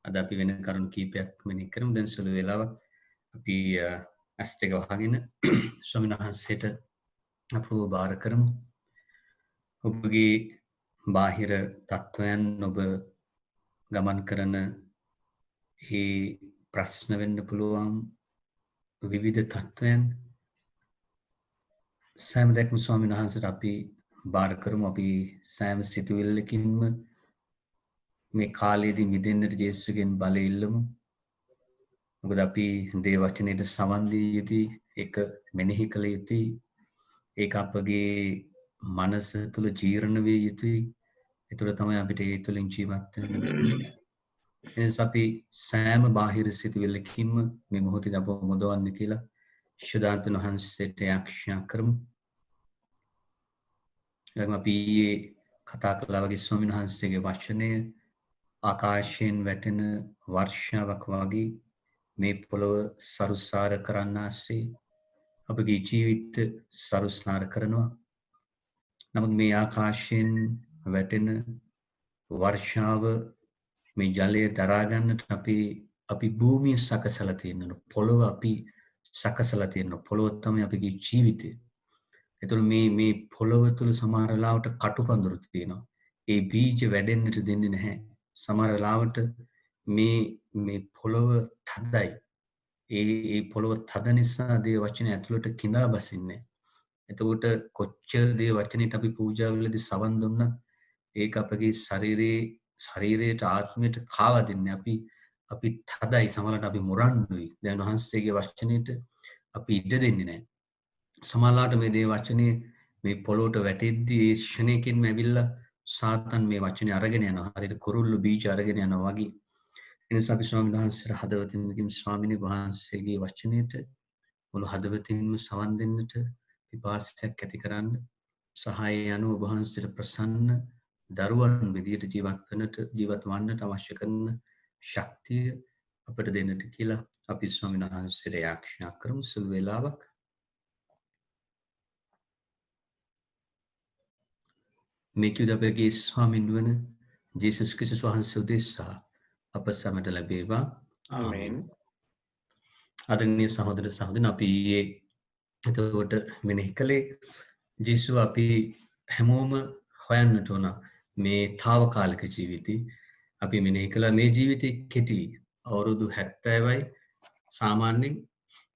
අද අපි වෙන කරුණු කීපයක් මෙනෙහි කරමු. දැන් සුළු වේලාවක් අපි ඇස් දෙක වහගෙන ස්වාමීන් වහන්සේට අපව බාර කරමු. ඔබගේ බාහිර තත්වයන් ඔබ ගමන් කරන ඒ ප්‍රශ්න වෙන්න පුළුවන් විවිධ තත්වයන් සෑම දෙයක්ම ස්වාමීන් වහන්සේට අපි බාර කරමු. අපි සෑම සිතුවිල්ලකින්ම මේ කාලයේදී මිදෙන්නට ජේසුස්ගෙන් බලය ඉල්ලමු. මොකද අපි දේ වචනයට සවන් දිය යුතුයි, ඒක මෙනෙහි කළ යුතුයි, ඒක අපගේ මනස තුළ ජීර්ණ විය යුතුයි. ඒතර තමයි අපිට ඒ තුළින් ජීවත් වෙන්න පුළුවන්. එනිසා අපි සෑම බාහිර සිතුවිල්ලකින්ම මේ මොහොතේ අපව මුදවන්න කියලා ශුද්ධාත්ම වහන්සේට යාඥා කරමු. ඊළඟ අපි කතා කළා වගේ ස්වාමීන් වහන්සේගේ වචනය ආකාශයෙන් වැටෙන වර්ෂාවක් වගේ මේ පොළොව සරුසාර කරන්නාසේ අපගේ ජීවිත සරුසාර කරනවා. නමුත් මේ ආකාශයෙන් වැටෙන වර්ෂාව මේ ජලය දරා ගන්නට අපි භූමිය සකසලා තියෙනවා. පොළොව අපි සකසලා තියෙනවා. පොළොව තමයි අපගේ ජීවිතය. ඒතර මේ පොළොව තුල සමහර වෙලාවට කටුපඳුරු තියෙනවා. ඒ බීජ වැඩෙන්නට දෙන්නේ නැහැ. සමහර වෙලාවට මේ පොළොව තදයි. ඒ පොළොව තද නිසා දේ වචනේ ඇතුළට කිඳා බසින්නේ. එතකොට කොච්චර දේ වචනේට අපි පූජාවලදී සවන් දුන්නත් ඒක අපගේ ශරීරයට ආත්මයට කාවා දෙන්නේ. අපි තදයි, සමහරවිට අපි මුරණ්ඩුයි. දැන් වහන්සේගේ වචනේට අපි ඉඩ දෙන්නේ නැහැ. සමහරවිට මේ දේ වචනේ මේ පොළොවට වැටෙද්දී ඒ ක්ෂණයකින්ම ඇවිල්ලා සාතන් මේ වචනේ අරගෙන යනවා. හරියට කුරුල්ලු බීජ අරගෙන යනවා වගේ. එනිසා අපි ස්වාමීන් වහන්සේට හදවතින්ම ස්වාමීන් වහන්සේගේ වචනයට මුළු හදවතින්ම සවන් දෙන්නට පිපාසයක් ඇති කරන්න සහාය යනු ඔබ වහන්සේට ප්‍රසන්න දරුවන් විදියට ජීවත් වන්නට අවශ්‍ය කරන ශක්තිය අපට දෙන්නට කියලා අපි ස්වාමීන් වහන්සේට යාඥා කරමු. සුළු වේලාවක් මේ කිව්ද අපගේ ස්වාමීන් වන ජේසුස් ක්‍රිස්තුස් වහන්සේ උදෙසා අප සැමට ලැබේවා. ආමේන්. ආදරණීය සහෝදර සහෝදරියන්, අපි එතකොට මෙනෙහි කළේ ජේසුව අපි හැමෝම හොයන්නට ඕන මේ తాවකාලික ජීවිතي. අපි මෙනෙහි කළා මේ ජීවිතේ කෙටි අවුරුදු 70යි. සාමාන්‍යයෙන්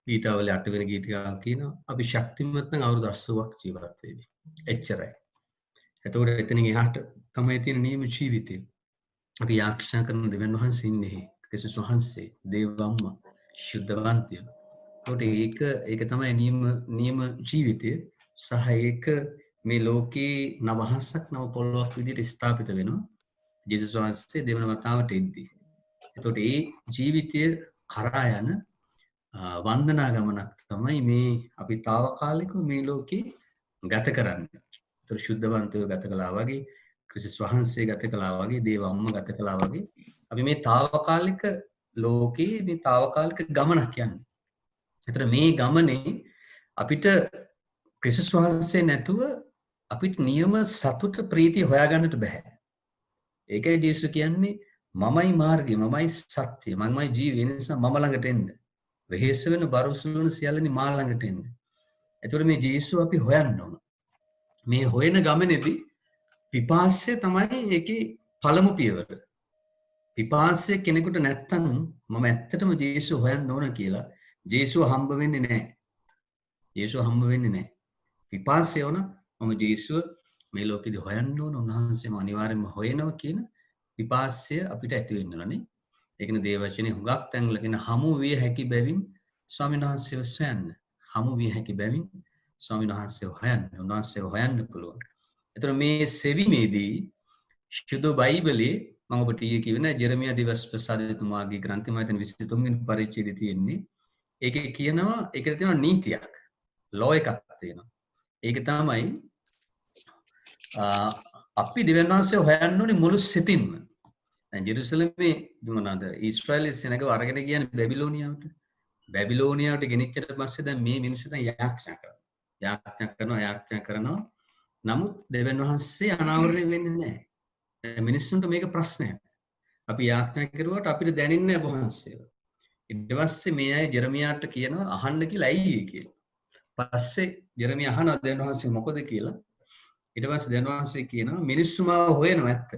ගීතාවල 8 වෙනි ගීතිකාව කියනවා අපි ශක්තිමත් නම් අවුරුදු 80ක් ජීවත් වෙවි. එච්චරයි. එතකොට එතනින් එහාට තමයි තියෙන නියම ජීවිතය. අපි යාඥා කරන දෙවියන් වහන්සේ ඉන්නේ. ක්‍රිස්තුස් වහන්සේ, දේවම්මා, ශුද්ධවන්තය. ඒක තමයි නියම ජීවිතය. සහ ඒක මේ ලෝකේ නවහසක් නව පොළොවක් විදිහට ස්ථාපිත වෙනවා. ජේසුස් වහන්සේ දෙවන වතාවට එද්දී. එතකොට ඒ ජීවිතය කරා යන වන්දනා ගමනක් තමයි මේ අපි తాවකාලිකව මේ ලෝකේ ගත කරන්නේ. ඒතර ශුද්ධවන්තයෝ ගත කළා වගේ, ක්‍රිස්තුස් වහන්සේ ගත කළා වගේ, දේවම්ම ගත කළා වගේ අපි මේ తాවකාලික ලෝකේ මේ తాවකාලික ගමනක් යන්නේ. ඒතර මේ ගමනේ අපිට ක්‍රිස්තුස් වහන්සේ නැතුව අපිට නියම සතුට ප්‍රීතිය හොයාගන්නට බෑ. ඒකයි ජේසුස් කියන්නේ මමයි මාර්ගය, මමයි සත්‍යය, මමයි ජීවය. නිසා මම ළඟට එන්න. වෙහෙස වෙන බරවුසුළු වෙන සියල්ලනි මා ළඟට එන්න. ඒතකොට මේ ජේසුස් අපි හොයන්න ඕන. මේ හොයන ගමනේදී පිපාසය තමයි ඒකේ පළමු පියවර. පිපාසය කෙනෙකුට නැත්තම් මම ඇත්තටම ජේසුස් හොයන්න ඕන කියලා ජේසුස් හම්බ වෙන්නේ නැහැ. ජේසුස් හම්බ වෙන්නේ නැහැ. පිපාසය වුණ මම ජේසුස් මේ ලෝකෙදි හොයන්න ඕන, උන්වහන්සේම අනිවාර්යයෙන්ම හොයනවා කියන පිපාසය අපිට ඇති වෙන්න ඕනේ. ඒකනේ දේවචනේ හුඟක් තැන්වල කියන හමු විය හැකි බැවින් ස්වාමීන් වහන්සේව සොයන්න. හමු විය හැකි බැවින් ස්වාමීන් වහන්සේව හොයන්න. උන්වහන්සේව හොයන්න පුළුවන්. ඒතර මේ සෙවීමේදී ශුද්ධ බයිබලයේ මම ඔබට ඊයේ කිව්වේ ජෙරමියා දිවස්ප්‍රසාදතුමාගේ ග්‍රන්ථය මම හිතන්නේ 23 වෙනි පරිච්ඡේදයේ තියෙන්නේ. ඒකේ කියනවා ඒකේ තියෙනවා නීතියක්. ලෝ එකක් තියෙනවා. ඒක තමයි අපි දෙවියන් වහන්සේ හොයන්න ඕනේ මුළු සිතින්ම. දැන් ජෙරුසලමේ මොනවාද ඊශ්‍රායලයේ සෙනගව අරගෙන ගියනේ බැබිලෝනියාවට. බැබිලෝනියාවට ගෙනිච්චට පස්සේ දැන් මේ මිනිස්සු දැන් යාඥා කරනවා. නමුත් දෙවියන් වහන්සේ අනාවරණය වෙන්නේ නැහැ. මිනිස්සුන්ට මේක ප්‍රශ්නයක්. අපි යාඥා කරුවාට අපිට දැනෙන්නේ නැහැ වහන්සේව. ඊට පස්සේ මේ අය ජෙරමියාට කියනවා අහන්න කියලා ඇයි කියලා. පස්සේ ජෙරමියා අහනවා දෙවියන් වහන්සේ මොකද කියලා. ඊට පස්සේ දෙවියන් වහන්සේ කියනවා මිනිස්සු මාව හොයනවා ඇත්ත.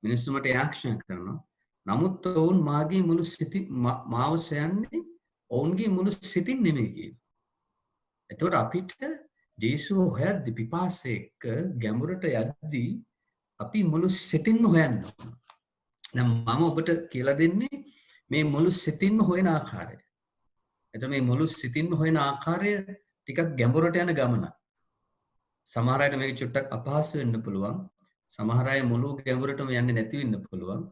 මිනිස්සු මට යාඥා කරනවා. නමුත් ඔවුන් මාගේ මුළු සිතින් මාව සොයන්නේ ඔවුන්ගේ මුළු සිතින් නෙමෙයි කියලා. එතකොට අපිට ජේසුව හොයද්දි පිපාසය එක්ක ගැඹුරට යද්දී අපි මුළු සිතින්ම හොයන්න ඕන. දැන් මම ඔබට කියලා දෙන්නේ මේ මුළු සිතින්ම හොයන ආකාරය. එතකොට මේ මුළු සිතින්ම හොයන ආකාරය ටිකක් ගැඹුරට යන ගමන. සමහර අයට මේක චුට්ටක් අපහසු වෙන්න පුළුවන්. සමහර අය මුළු ගැඹුරටම යන්නේ නැති වෙන්න පුළුවන්.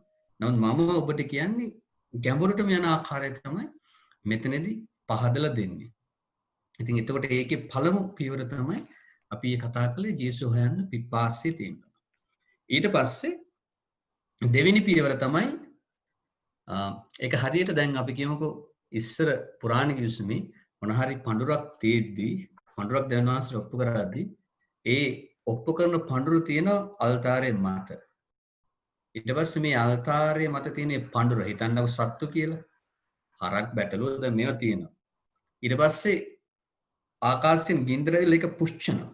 නමුත් මම ඔබට කියන්නේ ගැඹුරටම යන ආකාරය තමයි මෙතනදී පහදලා දෙන්නේ. ඉතින් එතකොට ඒකේ පළමු පියවර තමයි අපි කතා කළේ ජේසුස් හොයන්න පිපාසය තියෙනවා. ඊට පස්සේ දෙවෙනි පියවර තමයි ඒක හරියට දැන් අපි කියමුකෝ ඉස්සර පුරාණ කිවිසුමේ මොන හරි පඳුරක් තියෙද්දී පඳුරක් දෙවනාසට ඔප්පු කරද්දී ඒ ඔප්පු කරන පඳුර තියෙන අල්තාරයේ මත. ඊට පස්සේ මේ අල්තාරයේ මත තියෙන පඳුර හිතන්නකො සත්තු කියලා. හරක් බැටළුව දැන් මේවා තියෙනවා. ඊට පස්සේ ආකාශයෙන් ගින්දරවිල එක පුෂ්චනවා.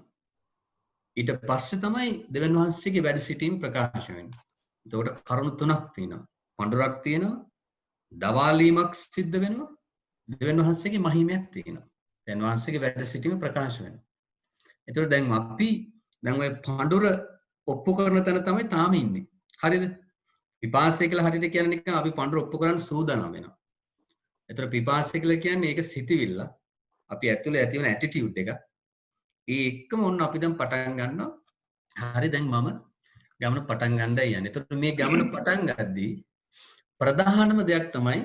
ඊට පස්සේ තමයි දෙවියන් වහන්සේගේ වැඩ සිටීම ප්‍රකාශ වෙන්නේ. එතකොට කරුණු තුනක් තියෙනවා. පඳුරක් තියෙනවා. දවාලීමක් සිද්ධ වෙනවා. දෙවියන් වහන්සේගේ මහිමයක් තියෙනවා. දෙවියන් වහන්සේගේ වැඩ සිටීම ප්‍රකාශ වෙනවා. එතකොට දැන් අපි දැන් ඔය පඳුර ඔප්පු කරන තැන තමයි තාම ඉන්නේ. හරිද? පිපාසය කියලා හරියට කියන්නේ නිකන් අපි පඳුර ඔප්පු කරන්න සූදානම් වෙනවා. එතකොට පිපාසය කියලා කියන්නේ ඒක සිටිවිල්ල. අපි ඇතුලේ ඇති වෙන ඇටිටියුඩ් එක. ඒ එක්කම ඔන්න අපි දැන් පටන් ගන්නවා. හරි දැන් මම ගමන පටන් ගන්නයි යන්නේ. එතකොට මේ ගමන පටන් ගද්දී ප්‍රධානම දෙයක් තමයි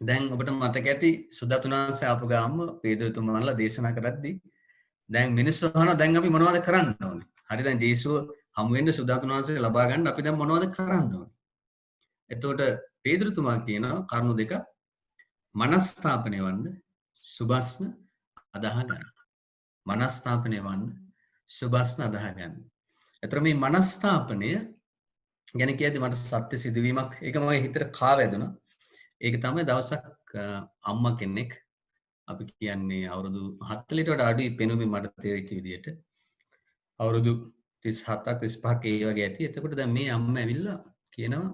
දැන් ඔබට මතක ඇති සුදතුනාංශය ආපු ගාම පේදුරුතුමාලා දේශනා කරද්දී දැන් මිනිස්සු අහනවා දැන් අපි මොනවද කරන්න ඕනේ? හරි දැන් ජේසුව හමු වෙන්න සුදතුනාංශය ලබා ගන්න අපි දැන් මොනවද කරන්න ඕනේ? එතකොට පේදුරුතුමා කියනවා කරුණු දෙක මනස්ථාපනය වන්න සුබස්න අදහ ගන්න. මනස්ථාපනය වන්න සුබස්න අදහ ගන්න. එතකොට මේ මනස්ථාපනය ගැන කියද්දි මට සත්‍ය සිදුවීමක් ඒක මගේ හිතට කාවැදුණා. ඒක තමයි දවසක් අම්මා කෙනෙක් අපි කියන්නේ අවුරුදු 40ට වඩා අඩුයි පෙනුමේ මට තේරිච්ච විදියට අවුරුදු 37ක් 35ක් ඒ වගේ ඇති. එතකොට දැන් මේ අම්මා ඇවිල්ලා කියනවා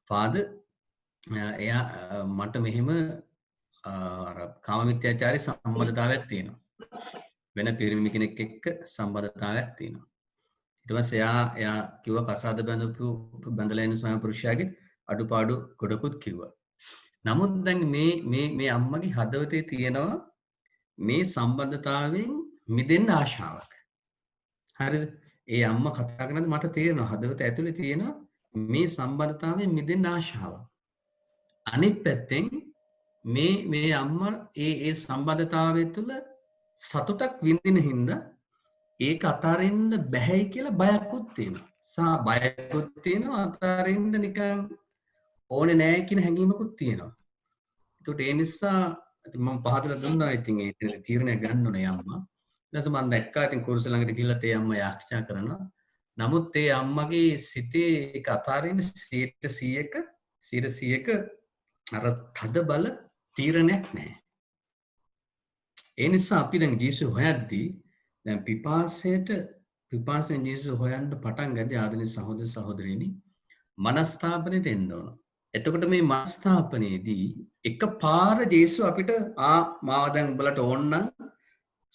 ෆාදර් එයා මට මෙහෙම අර කාමමිත්‍යාචාරී සම්බන්ධතාවයක් තියෙනවා. වෙන පිරිමි කෙනෙක් එක්ක සම්බන්ධතාවයක් තියෙනවා. ඊට පස්සේ එයා කිව්වා කසාද බැඳලා ඉන්න ස්වාමි පුරුෂයාගේ අඩුපාඩු ගොඩකුත් කිව්වා. නමුත් දැන් මේ අම්මගේ හදවතේ තියෙනවා මේ සම්බන්ධතාවයෙන් මිදෙන්න ආශාවක්. හරිද? ඒ අම්මා කතා කරනකොට මට තේරෙනවා හදවත ඇතුලේ තියෙනවා මේ සම්බන්ධතාවයෙන් මිදෙන්න ආශාවක්. අනිත් පැත්තෙන් මේ අම්මා ඒ සම්බන්ධතාවය තුළ සතුටක් විඳින හින්දා ඒක අතාරින්න බැහැයි කියලා බයකුත් තියෙනවා. බයකුත් තියෙනවා අතාරින්න නිකන් ඕනේ නැහැ කියන හැඟීමකුත් තියෙනවා. ඒකට ඒ නිසා මම පහදලා දුන්නා ඉතින් ඒ තීරණය ගන්න ඕනේ අම්මා. ඊට පස්සේ මම දැක්කා ඉතින් කුරුස ළඟට ගිහිල්ලා ඒ අම්මා යාක්ෂා කරනවා. නමුත් ඒ අම්මගේ සිතේ ඒක අතාරින්න 100%ක අර තද බල තීරණයක් නැහැ. ඒ නිසා අපි දැන් ජේසුස් හොයද්දී දැන් පිපාසයෙන් ජේසුස් හොයන්න පටන් ගද්දී ආදරණීය සහෝදර සහෝදරියනි මනස්ථාපනයට එන්න ඕන. එතකොට මේ මනස්ථාපනයේදී එකපාර ජේසුස් අපිට මාව දැන් උඹලට ඕන නම්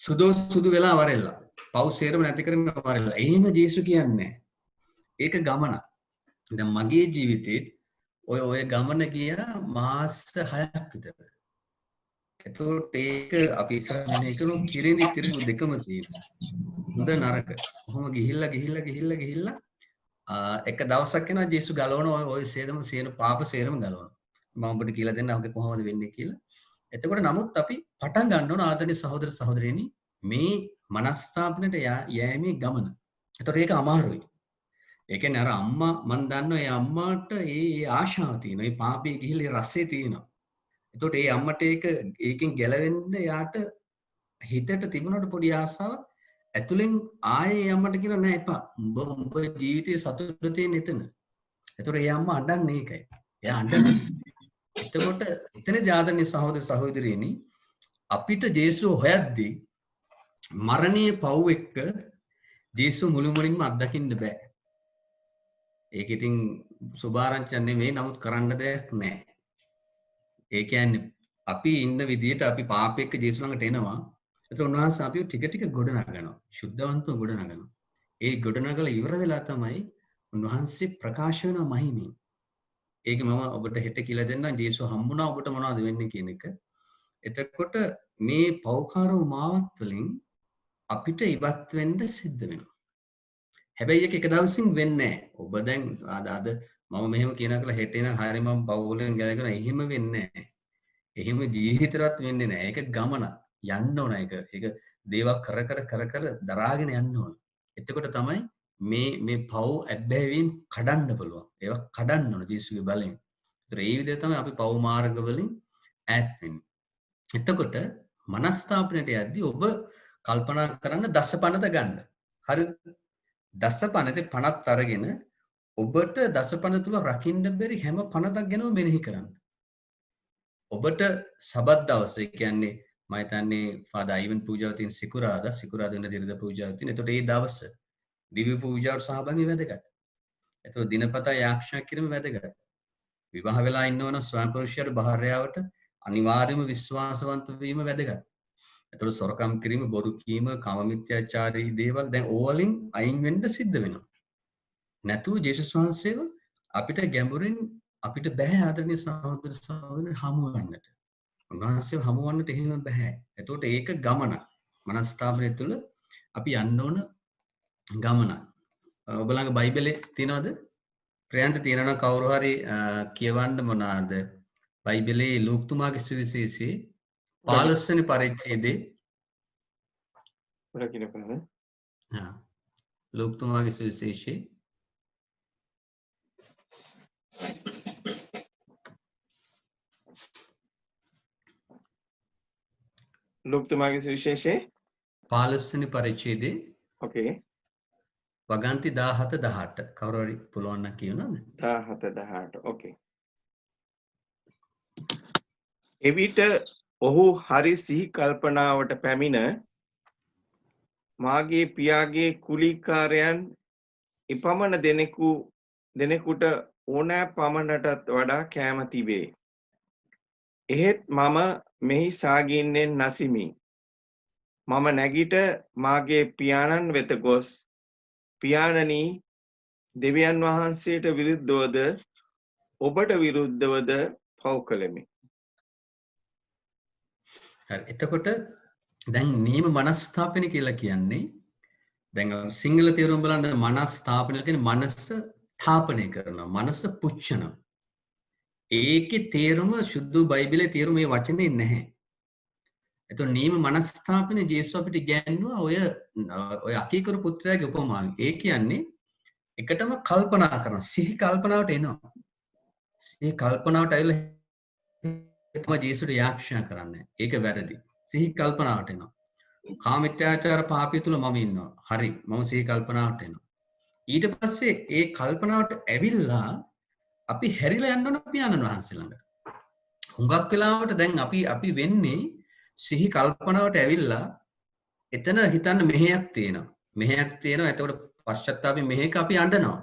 සුදු වෙලා වරෙල්ලා. පව් සේරම නැති කරන්න වරෙල්ලා. එහෙම ජේසුස් කියන්නේ. ඒක ගමනක්. දැන් මගේ ජීවිතේ ඔය ගමන ගියා මාස 6ක් විතර. එතකොට ඒක අපි ඉස්සරහට එකම කිරිඳි තිරිඟු දෙකම තියෙනවා. හොඳ නරක. කොහොම ගිහිල්ලා එක දවසක් එනවා ජේසුස් ගලවන ඔය සියලු පාප සේරම ගලවනවා. මම ඔබට කියලා දෙන්න ඔක කොහොමද වෙන්නේ කියලා. එතකොට නමුත් අපි පටන් ගන්න ඕන ආදරණීය සහෝදර සහෝදරියනි මේ මනස්ථාපනයට යෑමේ ගමන. එතකොට ඒක අමාරුයි. ඒ කියන්නේ අර අම්මා මන් දන්නවා ඒ අම්මාට ඒ ආශාව තියෙනවා. ඒ පාපේ ගිහිල්ලා රසය තියෙනවා. එතකොට ඒ අම්මට ඒකෙන් ගැලවෙන්න යාට හිතට තිබුණාට පොඩි ආසාවක් ඇතුලෙන් ආයේ අම්මට කියනවා නෑ එපා. උඹ ජීවිතේ සතුට තියෙන එතන. එතකොට ඒ අම්මා අඬන්නේ ඒකයි. එයා අඬනවා. එතකොට එතනදී ආදරණීය සහෝදර සහෝදරියනි අපිට ජේසුව හොයද්දී මරණීය පව් එක්ක ජේසුව මුළුමනින්ම අත්දකින්න බෑ. ඒක ඉතින් සුභාරංචියක් නෙමෙයි නමුත් කරන්න දෙයක් නැහැ. ඒ කියන්නේ අපි ඉන්න විදියට අපි පාපෙක ජේසුස් ළඟට එනවා. එතකොට උන්වහන්සේ අපිව ටික ටික ගොඩ නගනවා. සුද්ධවන්තව ගොඩ නගනවා. ඒ ගොඩ නගලා ඉවර වෙලා තමයි උන්වහන්සේ ප්‍රකාශ වෙන මහිමින්. ඒක මම ඔබට හෙට කියලා දෙන්නම් ජේසුස් හම්බුණා ඔබට මොනවද වෙන්නේ කියන එක. එතකොට මේ පෞකාරව මාවත් වලින් අපිට ඉවත් වෙන්න සිද්ධ වෙනවා. හැබැයි ඒක එක දවසින් වෙන්නේ නැහැ. ඔබ දැන් අද මම මෙහෙම කියනවා කියලා හෙට එන හරිය මම පවුලෙන් ගැලගෙන එහෙම වෙන්නේ නැහැ. එහෙම ජීවිතරත් වෙන්නේ නැහැ. ඒක ගමන. යන්න ඕන ඒක. ඒක දේවල් කර දරාගෙන යන්න ඕන. එතකොට තමයි මේ පව් ඇබ්බැහිවීම් කඩන්න පුළුවන්. ඒවා කඩන්න ඕන ජේසුස්ගේ බලයෙන්. ඒතර ඒ විදිහට තමයි අපි පව් මාර්ග වලින් ඈත් වෙන්නේ. එතකොට මනස්ථාපනයට යද්දී ඔබ කල්පනා කරන්න දසපනත ගන්න. හරිද? දසපනතේ පනත් අරගෙන ඔබට දසපන තුල රකින්න බැරි හැම පනතක් ගැනම මෙනෙහි කරන්න. ඔබට සබත් දවස ඒ කියන්නේ මම හිතන්නේ ෆාදර් අයිවන් පූජාව තියෙන සිකුරාදා වෙන දිනද පූජාව තියෙන. එතකොට ඒ දවස දිව්‍ය පූජාවට සහභාගී වැදගත්. එතකොට දිනපතා යාක්ෂා කිරීම වැදගත්. විවාහ වෙලා ඉන්නවනම් ස්වාම පුරුෂයාට භාර්යාවට අනිවාර්යයෙන්ම විශ්වාසවන්ත වීම වැදගත්. එතකොට සොරකම් කිරීම, බොරු කීම, කාම මිත්‍යාචාරී දේවල් දැන් ඕවලින් අයින් වෙන්න සිද්ධ වෙනවා. නැතුව ජේසුස් වහන්සේව අපිට ගැඹුරින් අපිට බෑ ආදරණීය සහෝදර සහෝදරයන් හමුවන්නට. උන්වහන්සේව හමුවන්නට එහෙම බෑ. එතකොට ඒක ගමන. මනස්ථාපනය තුළ අපි යන්න ඕන ගමන. ඔබ ළඟ බයිබලේ තියෙනවද? ප්‍රයන්ත තියෙනවා කවුරු හරි කියවන්න මොනවාද? බයිබලේ ලූක්තුමාගේ සුවිශේෂයේ 15 වෙනි පරිච්ඡේදයේ උඩ කියනකද? ලූක්තුමාගේ සුවිශේෂයේ ලූක්තුමාගේ සුවිශේෂයේ 15 වෙනි පරිච්ඡේදයේ ඕකේ වගන්ති 17 18 කවුරු හරි පුළුවන් නම් කියනවද? 17 18 ඕකේ. එවිට ඔහු හරි සිහි කල්පනාවට පැමිණ මාගේ පියාගේ කුලීකාරයන් ඉපමණ දෙනෙකුට ඕනෑ පමණටත් වඩා කෑම තිබේ. එහෙත් මම මෙහි සාගින්නෙන් නසිමි. මම නැගිට මාගේ පියාණන් වෙත ගොස් පියාණනි දෙවියන් වහන්සේට විරුද්ධවද ඔබට විරුද්ධවද පව් කළෙමි. හරි. එතකොට දැන් නීම මනස්ථාපනය කියලා කියන්නේ දැන් සිංහල තේරුම් බලන්න මනස්ථාපනය කියන්නේ මනස ථාපනය කරනවා. මනස පුච්චනවා. ඒකේ තේරුම සුදු බයිබලයේ තේරුම මේ වචනේ නැහැ. එතකොට නීම මනස්ථාපනය ජේසුස් අපිට ඉගැන්වුවා ඔය අකීකරු පුත්‍රයාගේ උපමාවෙන්. ඒ කියන්නේ එකටම කල්පනා කරනවා. සිහි කල්පනාවට එනවා. සිහි කල්පනාවට ඇවිල්ලා තමයි ජේසුට යාක්ෂා කරන්නේ. ඒක වැරදි. සිහි කල්පනාවට එනවා. කාමිත්‍යාචාර පාපය තුල මම ඉන්නවා. හරි. මම සිහි කල්පනාවට එනවා. ඊට පස්සේ ඒ කල්පනාවට ඇවිල්ලා අපි හැරිලා යන්න ඕන පියාණන් වහන්සේ ළඟට. හුඟක් වෙලාවට දැන් අපි වෙන්නේ සිහි කල්පනාවට ඇවිල්ලා එතන හිතන්න මෙහෙයක් තියෙනවා. මෙහෙයක් තියෙනවා. එතකොට පශ්චාත්තාපයෙන් මෙහෙක අපි අඬනවා.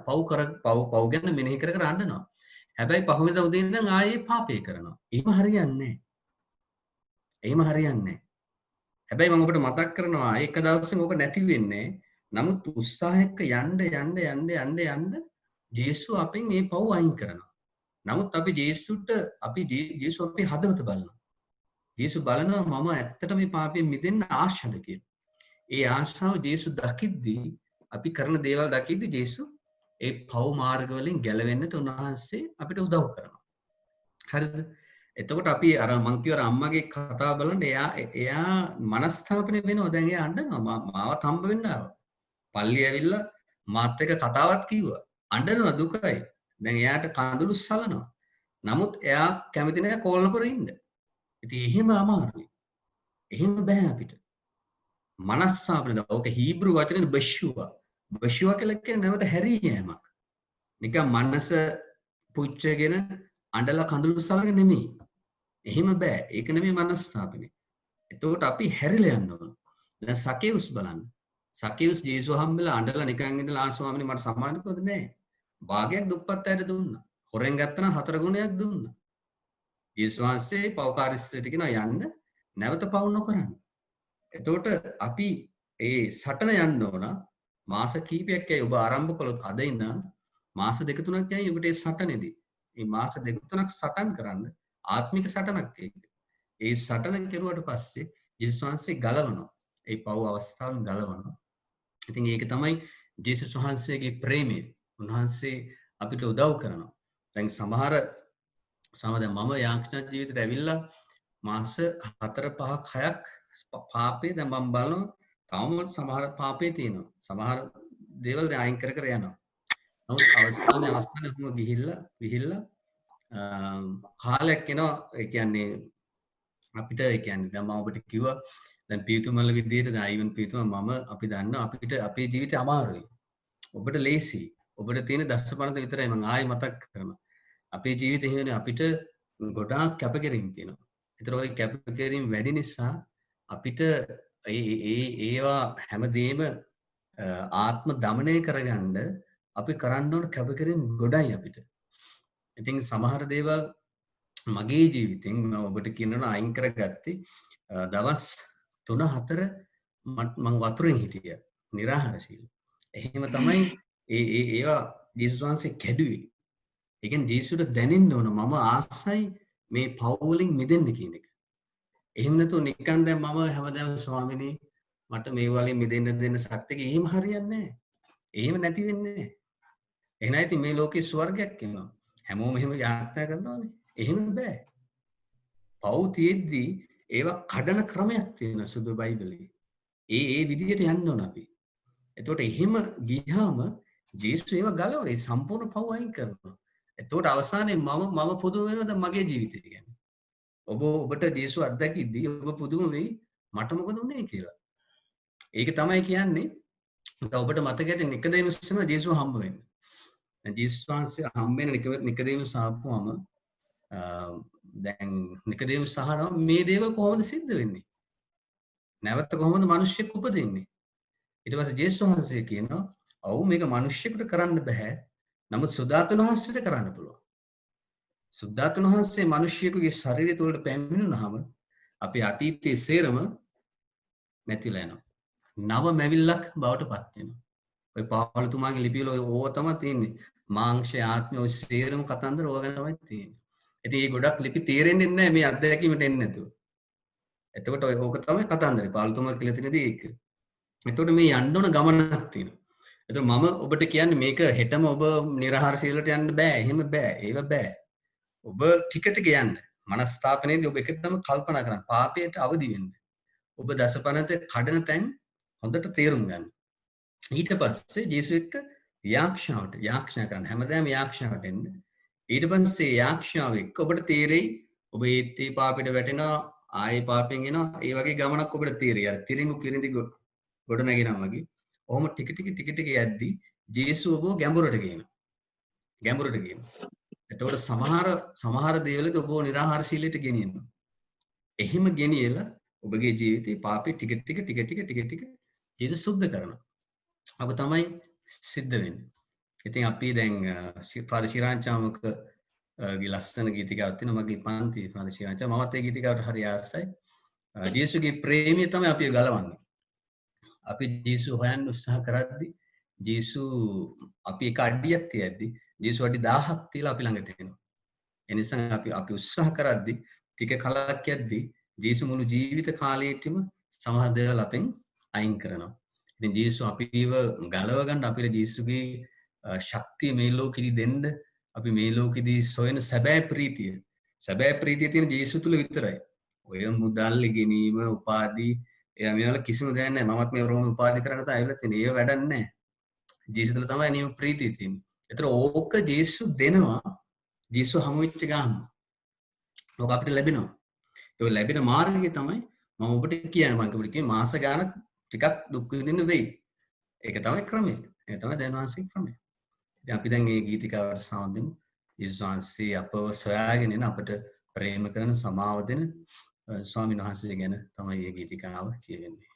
පව් ගැන මෙනෙහි කර අඬනවා. හැබැයි පහුවෙනිදා උදේ ඉඳන් ආයේ පාපය කරනවා. එහෙම හරියන්නේ නැහැ. හැබැයි මම ඔබට මතක් කරනවා එක දවසක ඕක නැති වෙන්නේ. නමුත් උත්සාහයක යන්න ජේසුස් අපෙන් මේ පව් අයින් කරනවා. නමුත් අපි ජේසුස් අපේ හදවත බලනවා. ජේසුස් බලනවා මම ඇත්තටම මේ පාපයෙන් මිදෙන්න ආශාද කියලා. ඒ ආශාව ජේසුස් දකිද්දී අපි කරන දේවල් දකිද්දී ජේසුස් ඒ පව් මාර්ග වලින් ගැලවෙන්නට උන්වහන්සේ අපිට උදව් කරනවා. හරිද? එතකොට අපි අර මං කියවර අම්මගේ කතාව බලන්න එයා මනස්ථාපනය වෙනවා. දැන් එයා අඬනවා. මාවත් හම්බ වෙන්න ආවා. පල්ලි ඇවිල්ලා මාත් එක්ක කතාවක් කිව්වා. අඬනවා දුකයි. දැන් එයාට කඳුළු සලනවා. නමුත් එයා කැමති නැහැ කෝල් කර ඉන්න. ඉතින් එහෙම අමාරුයි. එහෙම බෑ අපිට. මනස්ථාපනද ඕක හීබ්‍රු වචනේ බෂුවා. බෂුවා කියලා කියන්නේ නැවත හැරී යෑමක්. නිකන් මනස පුච්චගෙන අඬලා කඳුළු සලක නෙමෙයි. එහෙම බෑ. ඒක නෙමෙයි මනස්ථාපනය. එතකොට අපි හැරිලා යන්න ඕන. දැන් සකේවුස් බලන්න. සකේවුස් ජේසුස් හම්බෙලා අඬලා නිකන් ඉඳලා ස්වාමීනි මට සමානකවද නැහැ. භාගයක් දුප්පත් අයට දුන්නා. හොරෙන් ගත්තා නම් 4 ගුණයක් දුන්නා. ජේසුස් වහන්සේ පව්කාරීස්ත්‍රයට කියනවා යන්න නැවත පව් නොකරන්න. එතකොට අපි ඒ සටන යන්න ඕන. මාස කීපයක් ඇයි ඔබ ආරම්භ කළොත් අද ඉඳන් මාස 2-3ක් යයි ඔබට ඒ සටනේදී. මේ මාස 2-3ක් සටන් කරන්න ආත්මික සටනක් ඒක. ඒ සටන කෙරුවට පස්සේ ජේසුස් වහන්සේ ගලවනවා. ඒ පව් අවස්ථාවෙන් ගලවනවා. ඉතින් ඒක තමයි ජේසුස් වහන්සේගේ ප්‍රේමය. උන්වහන්සේ අපිට උදව් කරනවා. දැන් සමහර දැන් මම යාඥා ජීවිතේට ඇවිල්ලා මාස 4 5ක් 6ක් පාපේ දැන් මම බලනවා තවම සමහර පාපේ තියෙනවා. සමහර දේවල් දැන් අයින් කර කර යනවා. නමුත් අවස්ථාවේ ඔහොම ගිහිල්ලා කාලයක් එනවා. ඒ කියන්නේ අපිට ඒ කියන්නේ දැන් මම ඔබට කිව්වා දැන් පියතුමල විදියට දැන් අයිවන් පියතුම මම අපි දන්නවා අපිට අපේ ජීවිතය අමාරුයි. ඔබට ලේසි. ඔබට තියෙන දස්සපනත විතරයි මම ආයෙ මතක් කරනවා. අපේ ජීවිතේ එහෙමනේ අපිට ගොඩාක් කැපකිරීම තියෙනවා. ඒතර ওই කැපකිරීම වැඩි නිසා අපිට ඒවා හැමදේම ආත්ම දමනය කරගන්න අපි කරන්න ඕන කැපකිරීම ගොඩයි අපිට. ඉතින් සමහර දේවල් මගේ ජීවිතෙන් මම ඔබට කියනවා අයින් කරගත්තේ දවස් 3-4 මම වතුරෙන් හිටියා නිරාහාරශීලී. එහෙම තමයි ඒවා ජේසුස් වහන්සේ කැඩුවේ. ඒ කියන්නේ ජේසුට දැනෙන්න ඕන මම ආසයි මේ පව් වලින් මිදෙන්න කියන එක. එහෙම නැතුව නිකන් දැන් මම හැමදාම ස්වාමිනේ මට මේ වලින් මිදෙන්න දෙන්න ශක්තිය එහෙම හරියන්නේ නැහැ. එහෙම නැති වෙන්නේ නැහැ. එහෙනම් ඉතින් මේ ලෝකේ ස්වර්ගයක් එනවා. හැමෝම එහෙම යාත්‍රා කරනවානේ. එහෙම බෑ. පව් තියෙද්දි ඒවා කඩන ක්‍රමයක් තියෙනවා සුදු බයිබලයේ. ඒ විදිහට යන්න ඕන අපි. එතකොට එහෙම ගියාම ජේසුස් ඒව ගලවලා ඒ සම්පූර්ණ පව් අයින් කරනවා. එතකොට අවසානයේ මම පුදුම වෙනවද මගේ ජීවිතය ගැන. ඔබට ජේසුස් අත්දැකීද්දී ඔබ පුදුම වෙයි මට මොකද වුනේ කියලා. ඒක තමයි කියන්නේ ඔබට මතක ඇති නිකදේමස්ම ජේසුස් හම්බ වෙන්නේ. ජේසුස් වහන්සේ හම්බ වෙන නිකදේමස් ආපුවම දැන් නිකදේමස් අහනවා මේ දේවල් කොහොමද සිද්ධ වෙන්නේ? නැවත කොහොමද මිනිස්සෙක් උපදින්නේ? ඊට පස්සේ ජේසුස් වහන්සේ කියනවා ඔව් මේක මිනිස්සෙකුට කරන්න බෑ. නමුත් සුද්ධාත්ම වහන්සේට කරන්න පුළුවන්. සුද්ධාත්ම වහන්සේ මිනිසියෙකුගේ ශරීරය තුළට පැමිණුනහම අපි අතීතයේ සේරම නැතිලා යනවා. නව මැවිල්ලක් බවට පත් වෙනවා. ඔය පාවලතුමාගේ ලිපිවල ඕව තමයි තියෙන්නේ. මාංශය ආත්මය ඔය සේරම කතන්දර ඕව ගැන තමයි තියෙන්නේ. ඉතින් මේ ගොඩක් ලිපි තේරෙන්නේ නැහැ මේ අත්දැකීමට එන්නේ නැතුව. එතකොට ඔය ඕක තමයි කතන්දරේ. පාවලතුමා කියලා තියෙනදී ඒක. එතකොට මේ යන්න ඕන ගමනක් තියෙනවා. එතකොට මම ඔබට කියන්නේ මේක හෙටම ඔබ නිරාහාරශීලයට යන්න බෑ. එහෙම බෑ. ඒව බෑ. ඔබ ටික ටික යන්න. මනස්ථාපනයේදී ඔබ එකටම කල්පනා කරන්න. පාපයට අවදි වෙන්න. ඔබ දසපනත කඩන තැන් හොඳට තේරුම් ගන්න. ඊට පස්සේ ජේසුස් එක්ක යාක්ෂා කරන්න. හැමදාම යාක්ෂාවට එන්න. ඊට පස්සේ යාක්ෂාව එක්ක ඔබට තේරෙයි ඔබ ඒ පාපයට වැටෙනවා ආයේ පාපෙන් එනවා. ඒ වගේ ගමනක් ඔබට තේරෙයි. අර තිරිඟු කිරිඳි ගොඩ නැගෙනවා වගේ. ඔහොම ටික ටික යද්දී ජේසුස් ඔබ ගැඹුරට ගේනවා. එතකොට සමහර දේවල්වලදී ඔබ නිරාහාරශීලයට ගෙනියනවා. එහෙම ගෙනියලා ඔබගේ ජීවිතේ පාපේ ටික ජේසුස් සුද්ධ කරනවා. අක තමයි සිද්ධ වෙන්නේ. ඉතින් අපි දැන් ෆාදර් ශිරාංචාමකගේ ලස්සන ගීතිකාවක් තියෙනවා මගේ පන්තියේ ෆාදර් ශිරාංචා මමත් ඒ ගීතිකාවට හරි ආසයි. ජේසුස්ගේ ප්‍රේමය තමයි අපි ගලවන්නේ. අපි ජේසුස් හොයන්න උත්සාහ කරද්දී ජේසුස් අපි එක අඩියක් තියද්දී ජේසුස් අඩි 1000ක් තියලා අපි ළඟට එනවා. ඒ නිසා අපි උත්සාහ කරද්දී ටික කලක් යද්දී ජේසුස් මුළු ජීවිත කාලයේටම සමහර දේවල් අපෙන් අයින් කරනවා. ඉතින් ජේසුස් අපිව ගලව ගන්න අපිට ජේසුස්ගේ ශක්තිය මේ ලෝකෙදී දෙන්න අපි මේ ලෝකෙදී සොයන සැබෑ ප්‍රීතිය තියෙන ජේසුස් තුල විතරයි. ඔය මුදල් ගැනීම උපාධි එයා මේවල කිසිම දෙයක් නැහැ. මමත් මේ රෝම උපාධි කරන්න තමයි ඇවිල්ලා තියෙන්නේ. ඒව වැඩක් නැහැ. ජේසුස් තුල තමයි නියම ප්‍රීතිය තියෙන්නේ. ඒතර ඕක ජේසුස් දෙනවා. ජේසුස් හමු වෙච්ච ගාම. ඕක අපිට ලැබෙනවා. ඒ ලැබෙන මාර්ගය තමයි මම ඔබට කියන්නේ. මම ඔබට කියන්නේ මාස ගානක් ටිකක් දුක් විඳින්න වෙයි. ඒක තමයි ක්‍රමය. ඒක තමයි දැනුවාන්සේ ක්‍රමය. ඉතින් අපි දැන් මේ ගීතිකාවට සාදෙමු. යේසුස් වහන්සේ අපව සොයාගෙන එන අපට ප්‍රේම කරන සමාව දෙන ස්වාමීන් වහන්සේ ගැන තමයි මේ ගීතිකාව කියවෙන්නේ.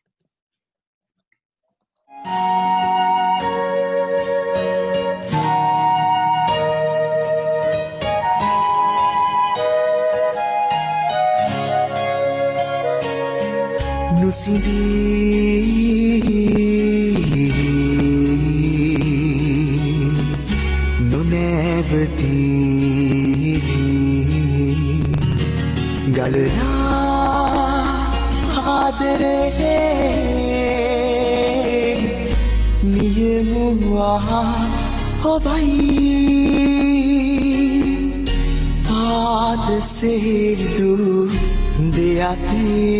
නොනැවති ගලනා ආදරේ නියමුවා ඔබයි පාදසේදු දෙයතේ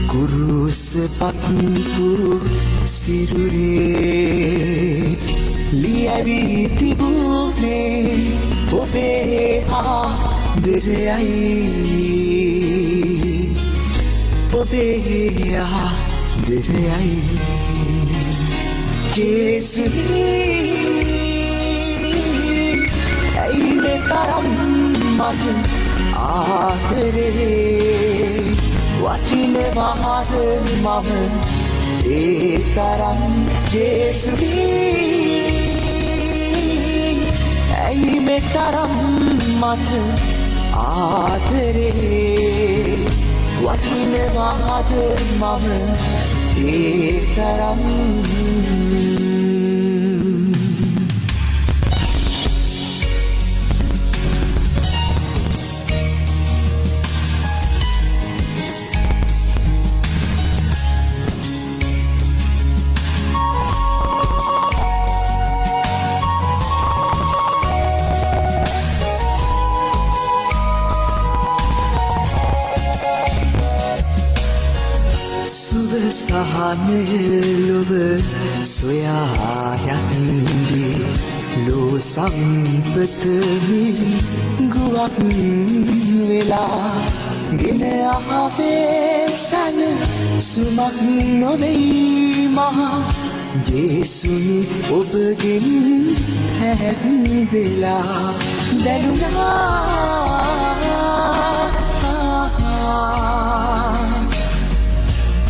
කුරුස පත්පු සිරුරේ ලියවි තිබුනේ ඔබේ ආදරයයි ඔබේ ආදරයයි ජේසුස් ඇයි මේ තරම් මට ආදරේ වටිනවාද මම ඒ තරම් ජේසුස් ඇයි මේ තරම් මට ආදරේ වටිනවාද මම ඒ තරම් සහනලොව සොයා යන්නේ ලෝ සම්පතමින් ගුවක් වෙලා ගෙන ආවේ සන සුමක් නොවෙයි මහා ජේසුනි ඔබගෙන් හැදෙලා දැනුණා